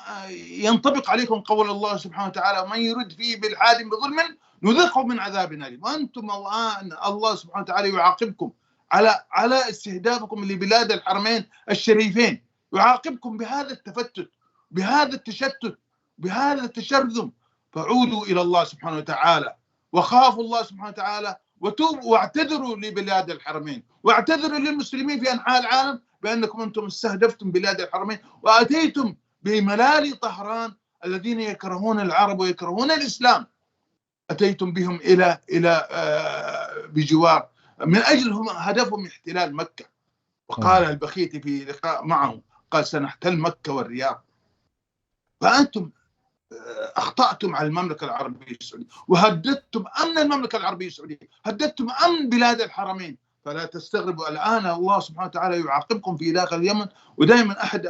B: ينطبق عليكم قول الله سبحانه وتعالى: من يرد فيه بالحاد بظلم نذقه من عذاب أليم. وأنتم الآن الله سبحانه وتعالى يعاقبكم على استهدافكم لبلاد الحرمين الشريفين، يعاقبكم بهذا التفتت، بهذا التشتت، بهذا التشرذم. فعودوا إلى الله سبحانه وتعالى، وخافوا الله سبحانه وتعالى، وتوبوا واعتذروا لبلاد الحرمين، واعتذروا للمسلمين في أنحاء العالم بأنكم أنتم استهدفتم بلاد الحرمين وأتيتم بملالي طهران الذين يكرهون العرب ويكرهون الإسلام، أتيتم بهم إلى بجوار من أجل هم هدفهم احتلال مكة. وقال البخيتي في لقاء معه، قال: سنحتل مكة والرياض. فأنتم أخطأتم على المملكة العربية السعودية، وهددتم أمن المملكة العربية السعودية، هددتم أمن بلاد الحرمين. فلا تستغربوا الآن الله سبحانه وتعالى يعاقبكم في داخل اليمن. ودائما أحد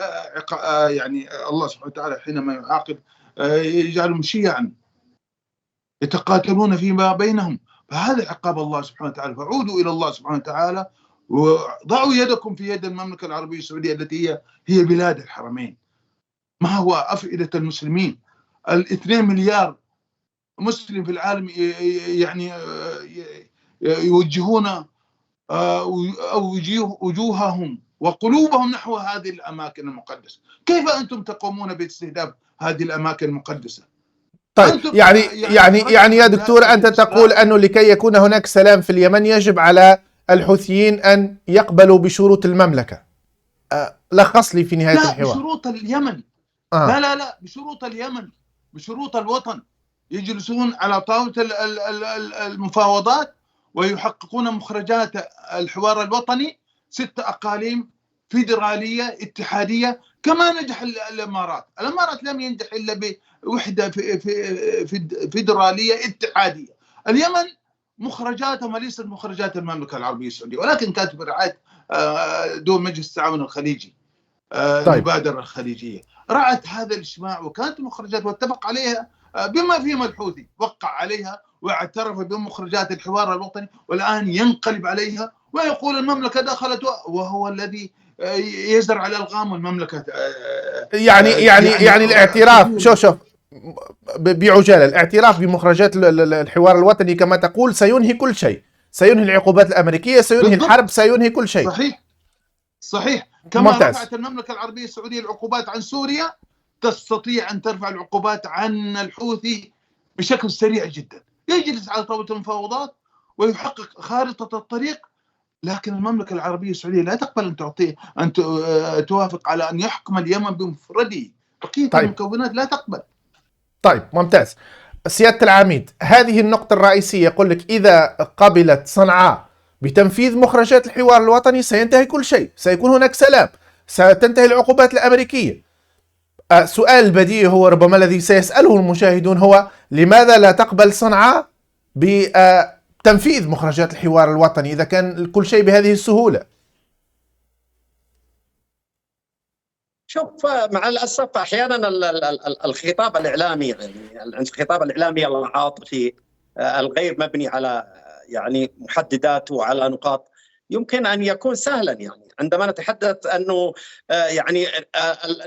B: يعني الله سبحانه وتعالى حينما يعاقب يجعلهم شيعا يتقاتلون فيما بينهم. فهذا عقاب الله سبحانه وتعالى. فعودوا إلى الله سبحانه وتعالى، وضعوا يدكم في يد المملكة العربية السعودية التي هي بلاد الحرمين. ما هو أفئدة المسلمين؟ 2 مليار مسلم في العالم يعني يوجهون وجوههم وقلوبهم نحو هذه الأماكن المقدسة. كيف أنتم تقومون باستهداف هذه الأماكن المقدسة؟
A: طيب يعني يا دكتور، أنت تقول أنه لكي يكون هناك سلام في اليمن يجب على الحوثيين أن يقبلوا بشروط المملكة. لخص لي في نهاية الحوار.
B: بشروط اليمن. لا بشروط اليمن، بشروط الوطن. يجلسون على طاولة المفاوضات ويحققون مخرجات الحوار الوطني. 6 أقاليم فيدرالية اتحادية كما نجح الإمارات. الإمارات لم ينجح إلا بوحدة فيدرالية اتحادية. اليمن مخرجاتهم ليست مخرجات المملكة العربية السعودية، ولكن كانت برعاية دول مجلس التعاون الخليجي، المبادرة الخليجية. رأت هذا الإجماع وكانت مخرجات واتفق عليها بما فيهم الحوثي، وقع عليها واعترف بمخرجات الحوار الوطني، والآن ينقلب عليها ويقول المملكة دخلت، وهو الذي يزرع الألغام. والمملكة
A: يعني الاعتراف شوف بعجالة، الاعتراف بمخرجات الحوار الوطني كما تقول سينهي كل شيء، سينهي العقوبات الأمريكية، سينهي الحرب، سينهي كل شيء.
B: صحيح. كما رفعت المملكة العربية السعودية العقوبات عن سوريا، تستطيع أن ترفع العقوبات عن الحوثي بشكل سريع جدا. يجلس على طاولة المفاوضات ويحقق خارطة الطريق. لكن المملكة العربية السعودية لا تقبل أن توافق على أن يحكم اليمن بمفرده. بقية المكونات لا تقبل.
A: طيب ممتاز. سيادة العميد، هذه النقطة الرئيسية. يقول لك إذا قبلت صنعاء بتنفيذ مخرجات الحوار الوطني سينتهي كل شيء، سيكون هناك سلام، ستنتهي العقوبات الأمريكية. سؤال البديهي هو ربما الذي سيسأله المشاهدون هو: لماذا لا تقبل صنعاء بتنفيذ مخرجات الحوار الوطني إذا كان كل شيء بهذه السهولة؟
C: شوف، مع الأسف أحيانا الخطاب الإعلامي، يعني الخطاب الإعلامي العاطفي الغير مبني على يعني محددات وعلى نقاط يمكن أن يكون سهلا. يعني عندما نتحدث أنه يعني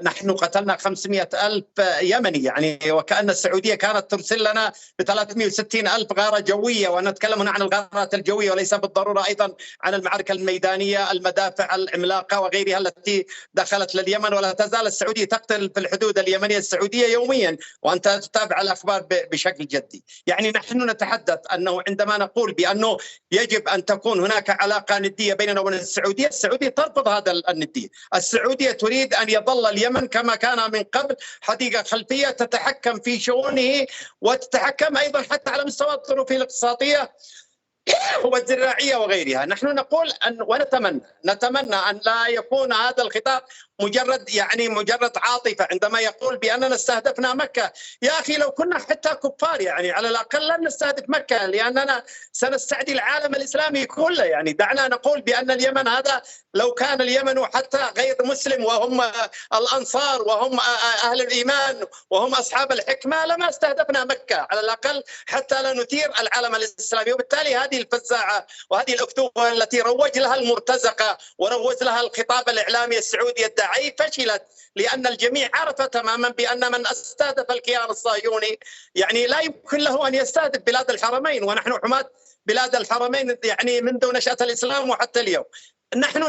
C: نحن قتلنا 500,000 يمني، يعني وكأن السعودية كانت ترسل لنا ب360,000 غارة جوية، ونتكلم هنا عن الغارات الجوية وليس بالضرورة أيضا عن المعارك الميدانية، المدافع العملاقة وغيرها التي دخلت لليمن. ولا تزال السعودية تقتل في الحدود اليمنية السعودية يوميا، وأنت تتابع الأخبار بشكل جدي. يعني نحن نتحدث أنه عندما نقول بأنه يجب أن تكون هناك علاقة ندية بيننا وبين السعودية. السعودية ترفض هذا الندية. السعودية تريد أن يظل اليمن كما كان من قبل، حديقة خلفية تتحكم في شؤونه وتتحكم أيضا حتى على مستوى الظروف الاقتصادية والزراعية وغيرها. نحن نقول ونتمنى أن لا يكون هذا الخطاب مجرد عاطفة عندما يقول بأننا استهدفنا مكة. يا أخي لو كنا حتى كفار على الأقل لن نستهدف مكة، لأننا سنستعدي العالم الإسلامي كله. دعنا نقول بأن اليمن هذا لو كان اليمن حتى غير مسلم وهم الأنصار وهم أهل الإيمان وهم أصحاب الحكمة لما استهدفنا مكة على الأقل حتى لا نثير العالم الإسلامي. وبالتالي هذه الفزاعة وهذه الأكتوبة التي روج لها المرتزقة وروج لها الخطاب الإعلامي السعودي الداعي فشلت، لأن الجميع عرف تماما بأن من استهدف الكيان الصهيوني لا يمكن له أن يستهدف بلاد الحرمين، ونحن حماة بلاد الحرمين منذ نشأة الإسلام وحتى اليوم. نحن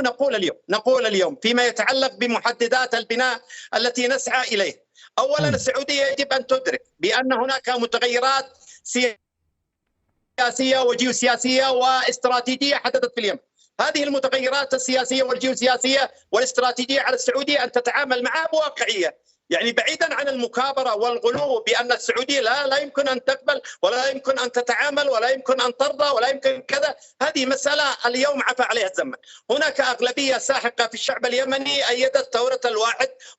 C: نقول اليوم فيما يتعلق بمحددات البناء التي نسعى إليه. أولا السعودية يجب أن تدرك بأن هناك متغيرات سياسية وجيوسياسية واستراتيجية حدثت في اليمن. هذه المتغيرات السياسية والجيوسياسية والاستراتيجية على السعودية أن تتعامل معها بواقعية، بعيدا عن المكابرة والغلو بأن السعودية لا يمكن أن تقبل ولا يمكن أن تتعامل ولا يمكن أن ترضى ولا يمكن كذا. هذه مسألة اليوم عفى عليها الزمن. هناك أغلبية ساحقة في الشعب اليمني أيدت ثورة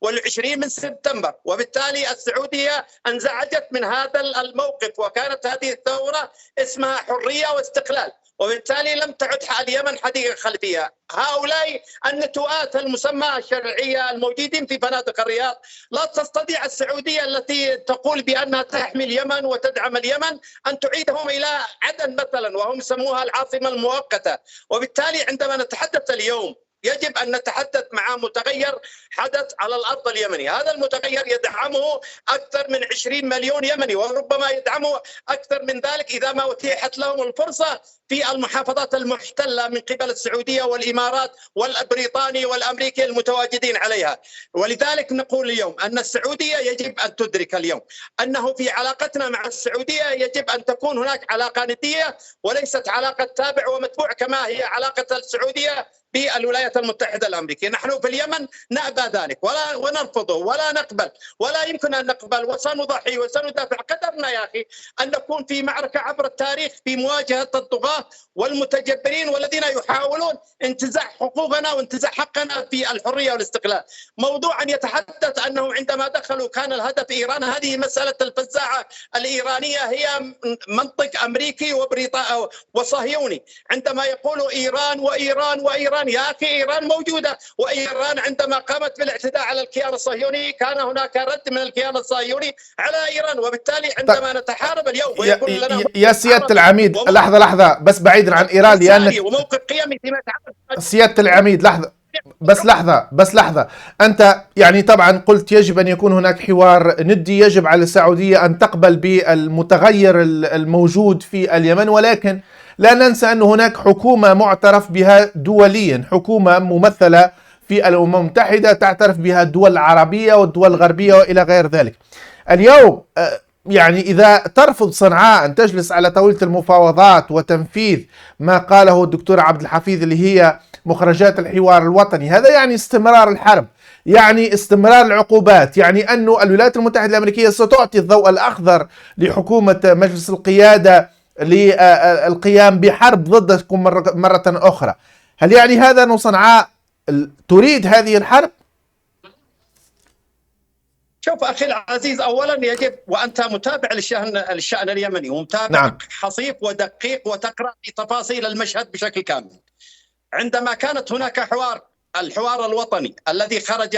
C: 21 من سبتمبر، وبالتالي السعودية انزعجت من هذا الموقف، وكانت هذه الثورة اسمها حرية واستقلال، وبالتالي لم تعد اليمن حديقة خلفية. هؤلاء النتوءات المسمى الشرعية الموجودين في فنادق الرياض لا تستطيع السعودية التي تقول بأنها تحمي اليمن وتدعم اليمن أن تعيدهم إلى عدن مثلا، وهم يسموها العاصمة المؤقتة. وبالتالي عندما نتحدث اليوم يجب أن نتحدث مع متغير حدث على الأرض اليمني. هذا المتغير يدعمه أكثر من 20 مليون يمني، وربما يدعمه أكثر من ذلك إذا ما أتيحت لهم الفرصة في المحافظات المحتلة من قبل السعودية والإمارات والبريطاني والأمريكي المتواجدين عليها. ولذلك نقول اليوم أن السعودية يجب أن تدرك اليوم أنه في علاقتنا مع السعودية يجب أن تكون هناك علاقة ندية وليست علاقة تابع ومتبوع كما هي علاقة السعودية بالولايات المتحدة الأمريكية. نحن في اليمن نأبى ذلك ونرفضه ولا نقبل ولا يمكن أن نقبل، وسنضحي وسندافع. قدرنا يا أخي أن نكون في معركة عبر التاريخ في مواجهة الطغاة والمتجبرين والذين يحاولون انتزاع حقوقنا وانتزاع حقنا في الحرية والاستقلال. موضوع أن يتحدث أنه عندما دخلوا كان الهدف إيران، هذه مسألة الفزاعة الإيرانية هي منطق أمريكي وصهيوني. عندما يقولوا إيران وإيران وإيران، يا أخي إيران موجودة، وإيران عندما قامت بالاعتداء على الكيان الصهيوني كان هناك رد من الكيان الصهيوني على إيران. وبالتالي عندما نتحارب اليوم ويقول لنا
A: يا سيادة العميد لحظة بس بعيدا عن إيران، لأنك
C: وموقف قيمي فيما يتعلق.
A: سيادة العميد لحظة أنت طبعا قلت يجب أن يكون هناك حوار ندي، يجب على السعودية أن تقبل بالمتغير الموجود في اليمن، ولكن لا ننسى أن هناك حكومة معترف بها دوليا، حكومة ممثلة في الأمم المتحدة تعترف بها الدول العربية والدول الغربية وإلى غير ذلك. اليوم إذا ترفض صنعاء أن تجلس على طاولة المفاوضات وتنفيذ ما قاله الدكتور عبد الحفيظ اللي هي مخرجات الحوار الوطني، هذا استمرار الحرب، استمرار العقوبات، أن الولايات المتحدة الأمريكية ستعطي الضوء الأخضر لحكومة مجلس القيادة للقيام بحرب ضدكم مرة أخرى. هل هذا أن صنعاء تريد هذه الحرب؟
C: شوف أخي العزيز، أولا يجب وأنت متابع للشأن اليمني ومتابع حصيف ودقيق وتقرأ في تفاصيل المشهد بشكل كامل. عندما كانت هناك الحوار الوطني الذي خرج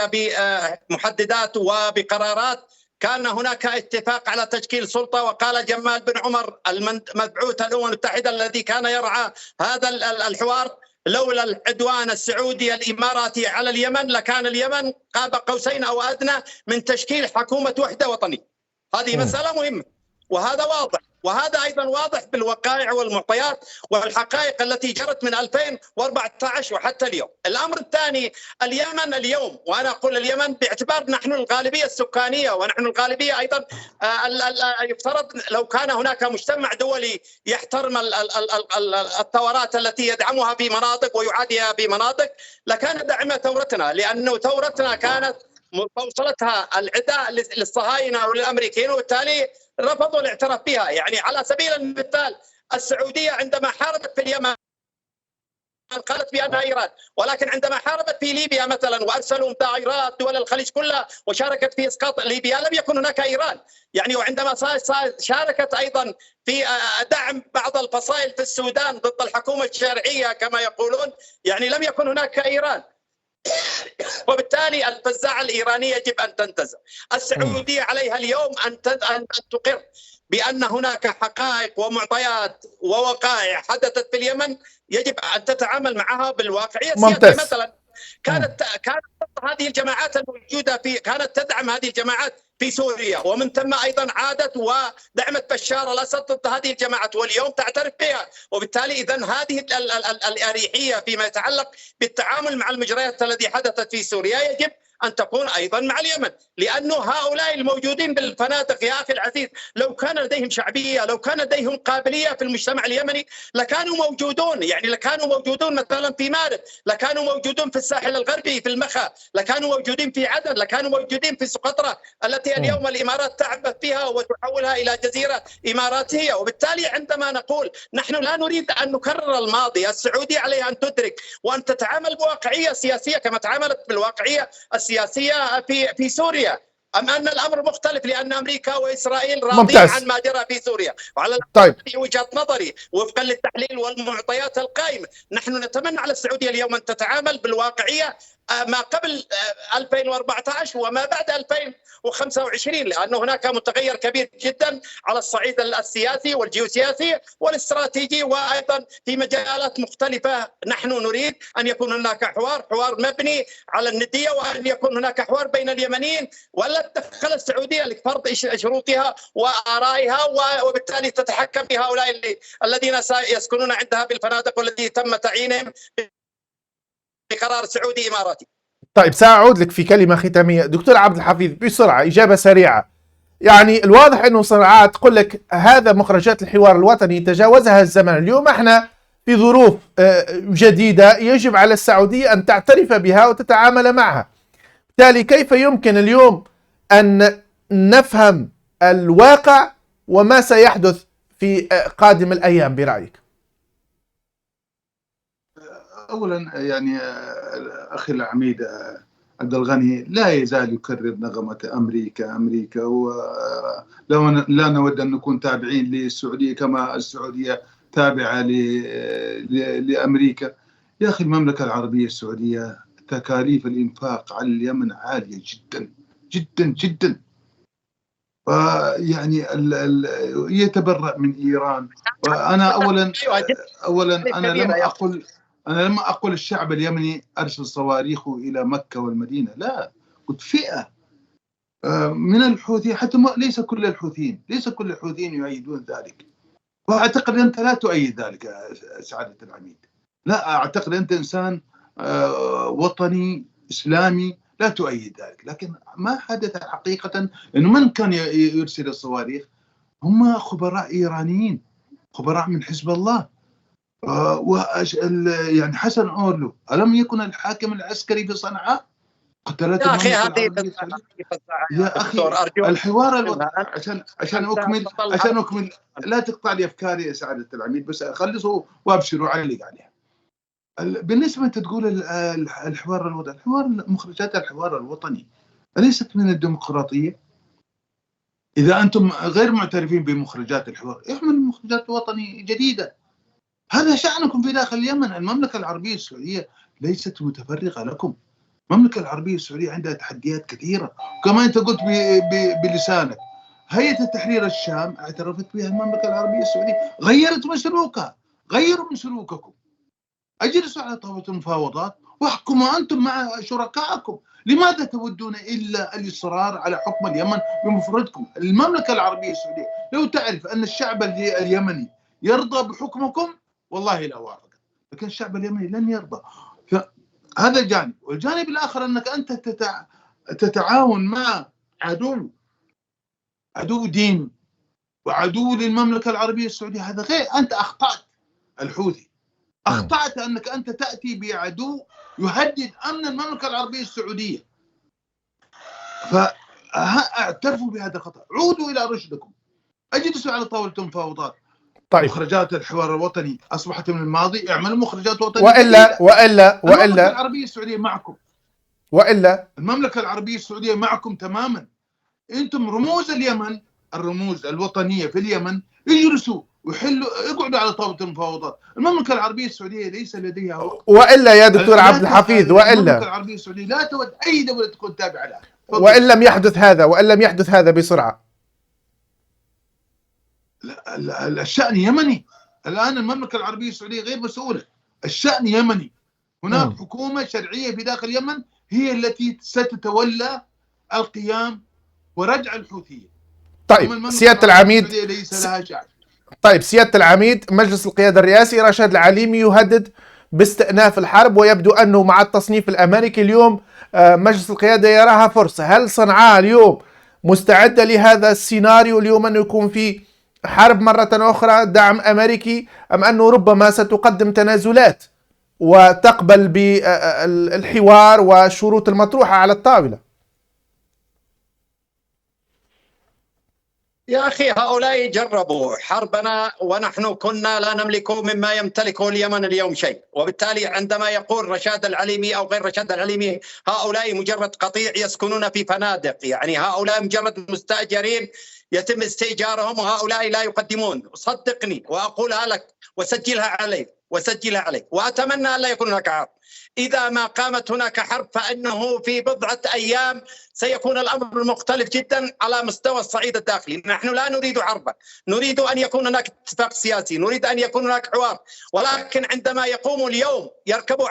C: بمحددات وبقرارات، كان هناك اتفاق على تشكيل سلطة، وقال جمال بن عمر المبعوث الأمم المتحدة الذي كان يرعى هذا الحوار: لولا العدوان السعودي الإماراتي على اليمن لكان اليمن قاب قوسين أو أدنى من تشكيل حكومة وحدة وطنية. هذه مسألة مهمة وهذا واضح. وهذا أيضا واضح بالوقائع والمعطيات والحقائق التي جرت من 2014 وحتى اليوم. الأمر الثاني، اليمن اليوم، وأنا أقول اليمن باعتبار نحن الغالبية السكانية ونحن الغالبية أيضا، يفترض لو كان هناك مجتمع دولي يحترم الثورات التي يدعمها في مناطق ويعاديها في مناطق لكان دعم ثورتنا، لأنه ثورتنا كانت توصلتها العداء للصهاينة وللأمريكيين، وبالتالي رفضوا الاعتراف بها. يعني على سبيل المثال السعودية عندما حاربت في اليمن قالت بأنها إيران، ولكن عندما حاربت في ليبيا مثلا وأرسلوا طائرات دول الخليج كلها وشاركت في إسقاط ليبيا لم يكن هناك إيران. يعني وعندما شاركت أيضا في دعم بعض الفصائل في السودان ضد الحكومة الشرعية كما يقولون، يعني لم يكن هناك إيران. وبالتالي الفزاعة الإيرانية يجب أن تنتزع. السعودية عليها اليوم أن تقر بأن هناك حقائق ومعطيات ووقائع حدثت في اليمن يجب أن تتعامل معها بالواقعية السياسية. مثلا كانت هذه الجماعات الموجودة كانت تدعم هذه الجماعات في سوريا، ومن ثم أيضا عادت ودعمت بشار الأسد ضد هذه الجماعات واليوم تعترف بها. وبالتالي إذن هذه الأريحية فيما يتعلق بالتعامل مع المجريات التي حدثت في سوريا يجب أن تكون أيضا مع اليمن، لأنه هؤلاء الموجودين بالفنادق يا أخي العزيز لو كان لديهم شعبية، لو كان لديهم قابلية في المجتمع اليمني لكانوا موجودون. يعني لكانوا موجودون مثلا في مارب، لكانوا موجودون في الساحل الغربي في المخا، لكانوا موجودين في عدن، لكانوا موجودين في سقطرى التي اليوم الإمارات تعبت فيها وتحولها إلى جزيرة إماراتية. وبالتالي عندما نقول نحن لا نريد أن نكرر الماضي، السعودية عليها أن تدرك وأن تتعامل بواقعية سياسية كما تعاملت بالواقعية السياسية في سوريا. أم أن الأمر مختلف لأن أمريكا وإسرائيل راضين عن ما جرى في سوريا. وعلى في وجهة نظري وفقا للتحليل والمعطيات القائمة نحن نتمنى على السعودية اليوم أن تتعامل بالواقعية ما قبل 2014 وما بعد 2025، لأن هناك متغير كبير جدا على الصعيد السياسي والجيوسياسي والاستراتيجي وأيضا في مجالات مختلفة. نحن نريد أن يكون هناك حوار مبني على الندية، وأن يكون هناك حوار بين اليمنيين، ولا تدخل السعودية لفرض شروطها وآرائها وبالتالي تتحكم بهؤلاء الذين يسكنون عندها بالفنادق والذي تم تعيينهم بقرار سعودي إماراتي.
A: طيب سأعود لك في كلمة ختامية دكتور عبد الحفيظ بسرعة، إجابة سريعة. يعني الواضح أنه صراعات تقول لك هذا مخرجات الحوار الوطني تجاوزها الزمن. اليوم احنا في ظروف جديدة يجب على السعودية أن تعترف بها وتتعامل معها. بالتالي كيف يمكن اليوم أن نفهم الواقع وما سيحدث في قادم الأيام برأيك؟
B: أولا يعني أخي العميد عبد الغني لا يزال يكرر نغمة أمريكا ولو لا نود أن نكون تابعين للسعودية كما السعودية تابعة لأمريكا. يا أخي المملكة العربية السعودية تكاليف الإنفاق على اليمن عالية جدا جدا جدا، يعني يتبرأ من إيران. وأنا أولا أنا لم أقل الشعب اليمني أرسل صواريخه إلى مكة والمدينة، لا، قلت فئة من الحوثيين، حتى ليس كل الحوثيين يؤيدون ذلك، وأعتقد أنت لا تؤيد ذلك سعادة العميد. لا، أعتقد أنت إنسان وطني إسلامي لا تؤيد ذلك. لكن ما حدث حقيقة أنه من كان يرسل الصواريخ هم خبراء إيرانيين، خبراء من حزب الله. يعني حسن أورلو ألم يكن الحاكم العسكري في صنعاء؟ قتلت
C: يا أخي هذه
B: يا أخي الحوار عشان أكمل لا تقطع لي أفكاري يا سعادة العميد، بس أخلصه وأبشروا علق عليها. بالنسبة أنت تقول الحوار الوطني، مخرجات الحوار الوطني أليست من الديمقراطية؟ إذا أنتم غير معترفين بمخرجات الحوار اعملوا مخرجات وطني جديدة. هذا شأنكم في داخل اليمن. المملكة العربية السعودية ليست متفرغة لكم. المملكة العربية السعودية عندها تحديات كثيرة، كما أنت قلت بلسانك. هيئة التحرير الشام اعترفت بها المملكة العربية السعودية، غيرت من سلوكها. غيروا من سلوككم، اجلسوا على طاولة المفاوضات واحكموا أنتم مع شركائكم. لماذا تودون إلا الإصرار على حكم اليمن بمفردكم؟ المملكة العربية السعودية لو تعرف أن الشعب اليمني يرضى بحكمكم والله لا وافق، لكن الشعب اليمني لن يرضى. فهذا الجانب. والجانب الآخر أنك أنت تتعاون مع عدو دين وعدو للمملكة العربية السعودية. هذا غير. أنت أخطأت الحوثي، أخطأت أنك أنت تأتي بعدو يهدد أمن المملكة العربية السعودية. فاعترفوا بهذا الخطأ، عودوا إلى رشدكم، اجلسوا على طاولة المفاوضات.
A: طيب.
B: مخرجات الحوار الوطني أصبحت من الماضي، اعملوا مخرجات وطنية.
A: وإلا
B: المملكة العربية السعودية معكم،
A: وإلا
B: المملكة العربية السعودية معكم تماما. أنتم رموز اليمن، الرموز الوطنية في اليمن، يجلسوا ويحلوا، يقعدوا على طاولة المفاوضات. المملكة العربية السعودية ليس لديها وقت.
A: وإلا يا دكتور عبد الحفيظ،
B: المملكة العربية السعودية لا تود أي دولة تكون تابعة لها.
A: وإن لم يحدث هذا بسرعة.
B: الشأن يمني الآن. المملكة العربية السعودية غير مسؤولة، الشأن يمني. هناك حكومة شرعية في داخل اليمن هي التي ستتولى القيام ورجع الحوثيين.
A: طيب سيادة العميد،
B: ليس لها شعب.
A: طيب سيادة العميد، مجلس القيادة الرئاسي رشاد العليمي يهدد باستئناف الحرب، ويبدو أنه مع التصنيف الأمريكي اليوم مجلس القيادة يراها فرصة. هل صنعاء اليوم مستعدة لهذا السيناريو اليوم أنه يكون في حرب مرة أخرى دعم أمريكي، أم أنه ربما ستقدم تنازلات وتقبل بالحوار والشروط المطروحة على الطاولة؟
C: يا أخي هؤلاء جربوا حربنا ونحن كنا لا نملك مما يمتلكه اليمن اليوم شيء، وبالتالي عندما يقول رشاد العليمي أو غير رشاد العليمي هؤلاء مجرد قطيع يسكنون في فنادق، يعني هؤلاء مجرد مستأجرين يتم استئجارهم، وهؤلاء لا يقدمون. صدقني وأقولها لك وسجلها علي وأتمنى أن لا يكون هناك حرب. إذا ما قامت هناك حرب فإنه في بضعة أيام سيكون الأمر مختلف جدا على مستوى الصعيد الداخلي. نحن لا نريد حربا، نريد أن يكون هناك اتفاق سياسي، نريد أن يكون هناك حوار. ولكن عندما يقوموا اليوم يركبوا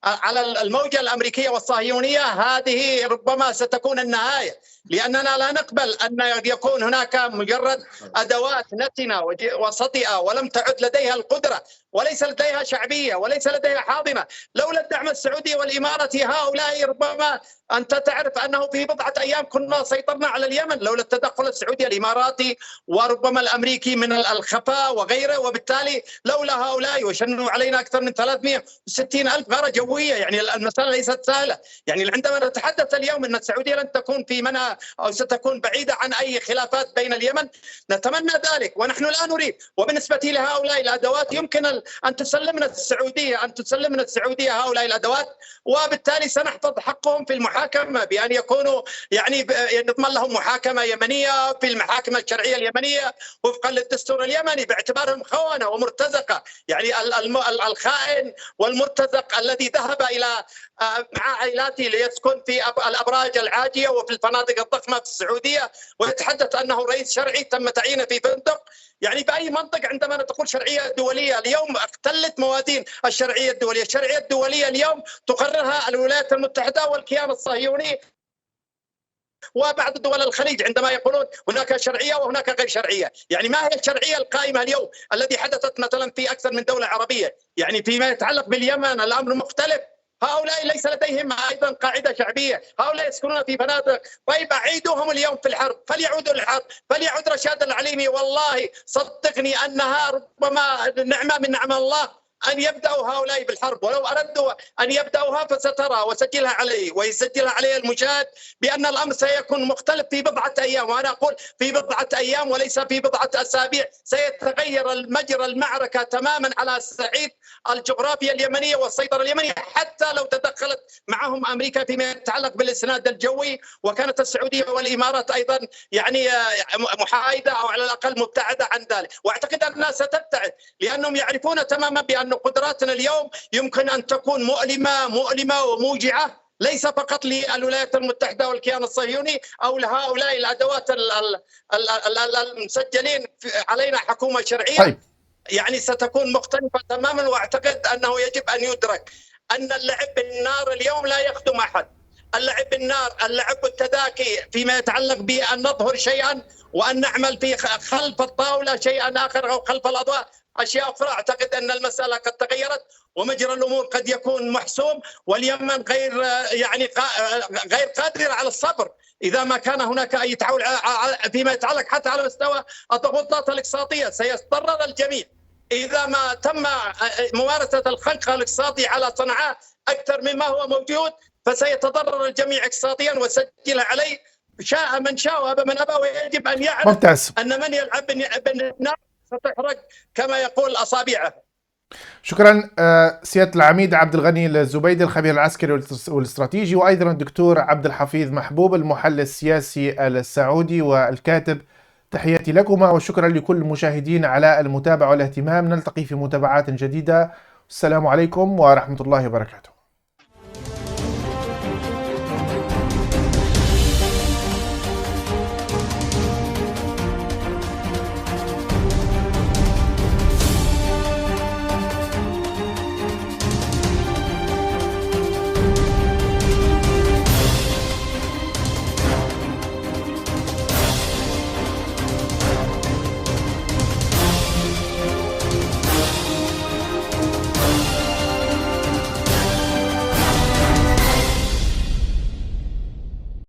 C: على الموجة الأمريكية والصهيونية، هذه ربما ستكون النهاية، لأننا لا نقبل أن يكون هناك مجرد أدوات نتنة وسطئة ولم تعد لديها القدرة وليس لديها شعبية وليس لديها حاضنة. لولا الدعم السعودي والإماراتي هؤلاء ربما أنت تعرف أنه في بضعة أيام كنا سيطرنا على اليمن، لولا التدخل السعودي الإماراتي وربما الأمريكي من الخفاء وغيره. وبالتالي لولا هؤلاء وشنوا علينا أكثر من 360,000 غارة جوية، يعني المسألة ليست سهلة. يعني عندما نتحدث اليوم أن السعودية لن تكون في منع أو ستكون بعيدة عن أي خلافات بين اليمن، نتمنى ذلك ونحن لا نريد. وبالنسبة لهؤلاء الأدوات يمكن أن تسلمنا السعودية هؤلاء الأدوات، وبالتالي سنحفظ حقهم في المحاكمة بأن يكونوا يعني نضمن لهم محاكمة يمنية في المحاكم الشرعية اليمنية وفقا للدستور اليمني، باعتبارهم خونة ومرتزقة. يعني الخائن والمرتزق الذي ذهب إلى مع عائلاته ليسكن في الأبراج العاجية وفي الفنادق الضخمة في السعودية ويتحدث أنه رئيس شرعي تم تعيينه في فندق. يعني بأي منطق عندما تقول شرعية دولية اليوم اختلت موازين الشرعية الدولية. الشرعية الدولية اليوم تقررها الولايات المتحدة والكيان الصهيوني وبعض دول الخليج عندما يقولون هناك شرعية وهناك غير شرعية. يعني ما هي الشرعية القائمة اليوم الذي حدثت مثلا في أكثر من دولة عربية؟ يعني فيما يتعلق باليمن الأمر مختلف. هؤلاء ليس لديهم أيضا قاعدة شعبية، هؤلاء يسكنون في فنادق. طيب أعيدوهم اليوم في الحرب، فليعودوا للحرب، فليعود رشاد العليمي. والله صدقني أنها ربما نعمة من نعم الله أن يبدأوا هؤلاء بالحرب، ولو أردوا أن يبدأوها فسترى وسجلها علي ويسجلها علي المشاهد بأن الأمر سيكون مختلف في بضعة أيام. وأنا أقول في بضعة أيام وليس في بضعة أسابيع. سيتغير المجرى المعركة تماما على الصعيد الجغرافيا اليمنية والسيطرة اليمنية، حتى لو تدخلت معهم أمريكا فيما يتعلق بالإسناد الجوي، وكانت السعودية والإمارات أيضا يعني محايدة أو على الأقل مبتعدة عن ذلك. وأعتقد أنها ستبتعد لأنهم يعرفون تماما بأن قدراتنا اليوم يمكن أن تكون مؤلمة وموجعة، ليس فقط للولايات المتحدة والكيان الصهيوني أو لهؤلاء الأدوات المسجلين علينا حكومة شرعية.
A: طيب.
C: يعني ستكون مختلفة تماما. وأعتقد أنه يجب أن يدرك أن اللعب بالنار اليوم لا يخدم أحد. اللعب بالنار، اللعب بالتداكي فيما يتعلق بأن نظهر شيئا وأن نعمل في خلف الطاولة شيئا آخر أو خلف الأضواء أشياء أخرى. أعتقد أن المسألة قد تغيرت ومجرى الأمور قد يكون محسوم، واليمن غير قادر على الصبر إذا ما كان هناك أي تعاون فيما يتعلق حتى على مستوى الضغوطات الاقتصادية. سيتضرر الجميع إذا ما تم ممارسة الخنق الاقتصادي على صنعاء أكثر مما هو موجود، فسيتضرر الجميع اقتصاديا وسجل عليه شاء من شاء وأبى من أبى. ويجب أن يعرف
A: ممتاز.
C: أن من يلعب بالنار ستحرق كما يقول أصابعه.
A: شكرا سيادة العميد عبد الغني الزبيدي الخبير العسكري والاستراتيجي، وأيضا الدكتور عبد الحفيظ محبوب المحلل السياسي السعودي والكاتب. تحياتي لكما وشكرا لكل المشاهدين على المتابعة والاهتمام. نلتقي في متابعات جديدة. السلام عليكم ورحمة الله وبركاته.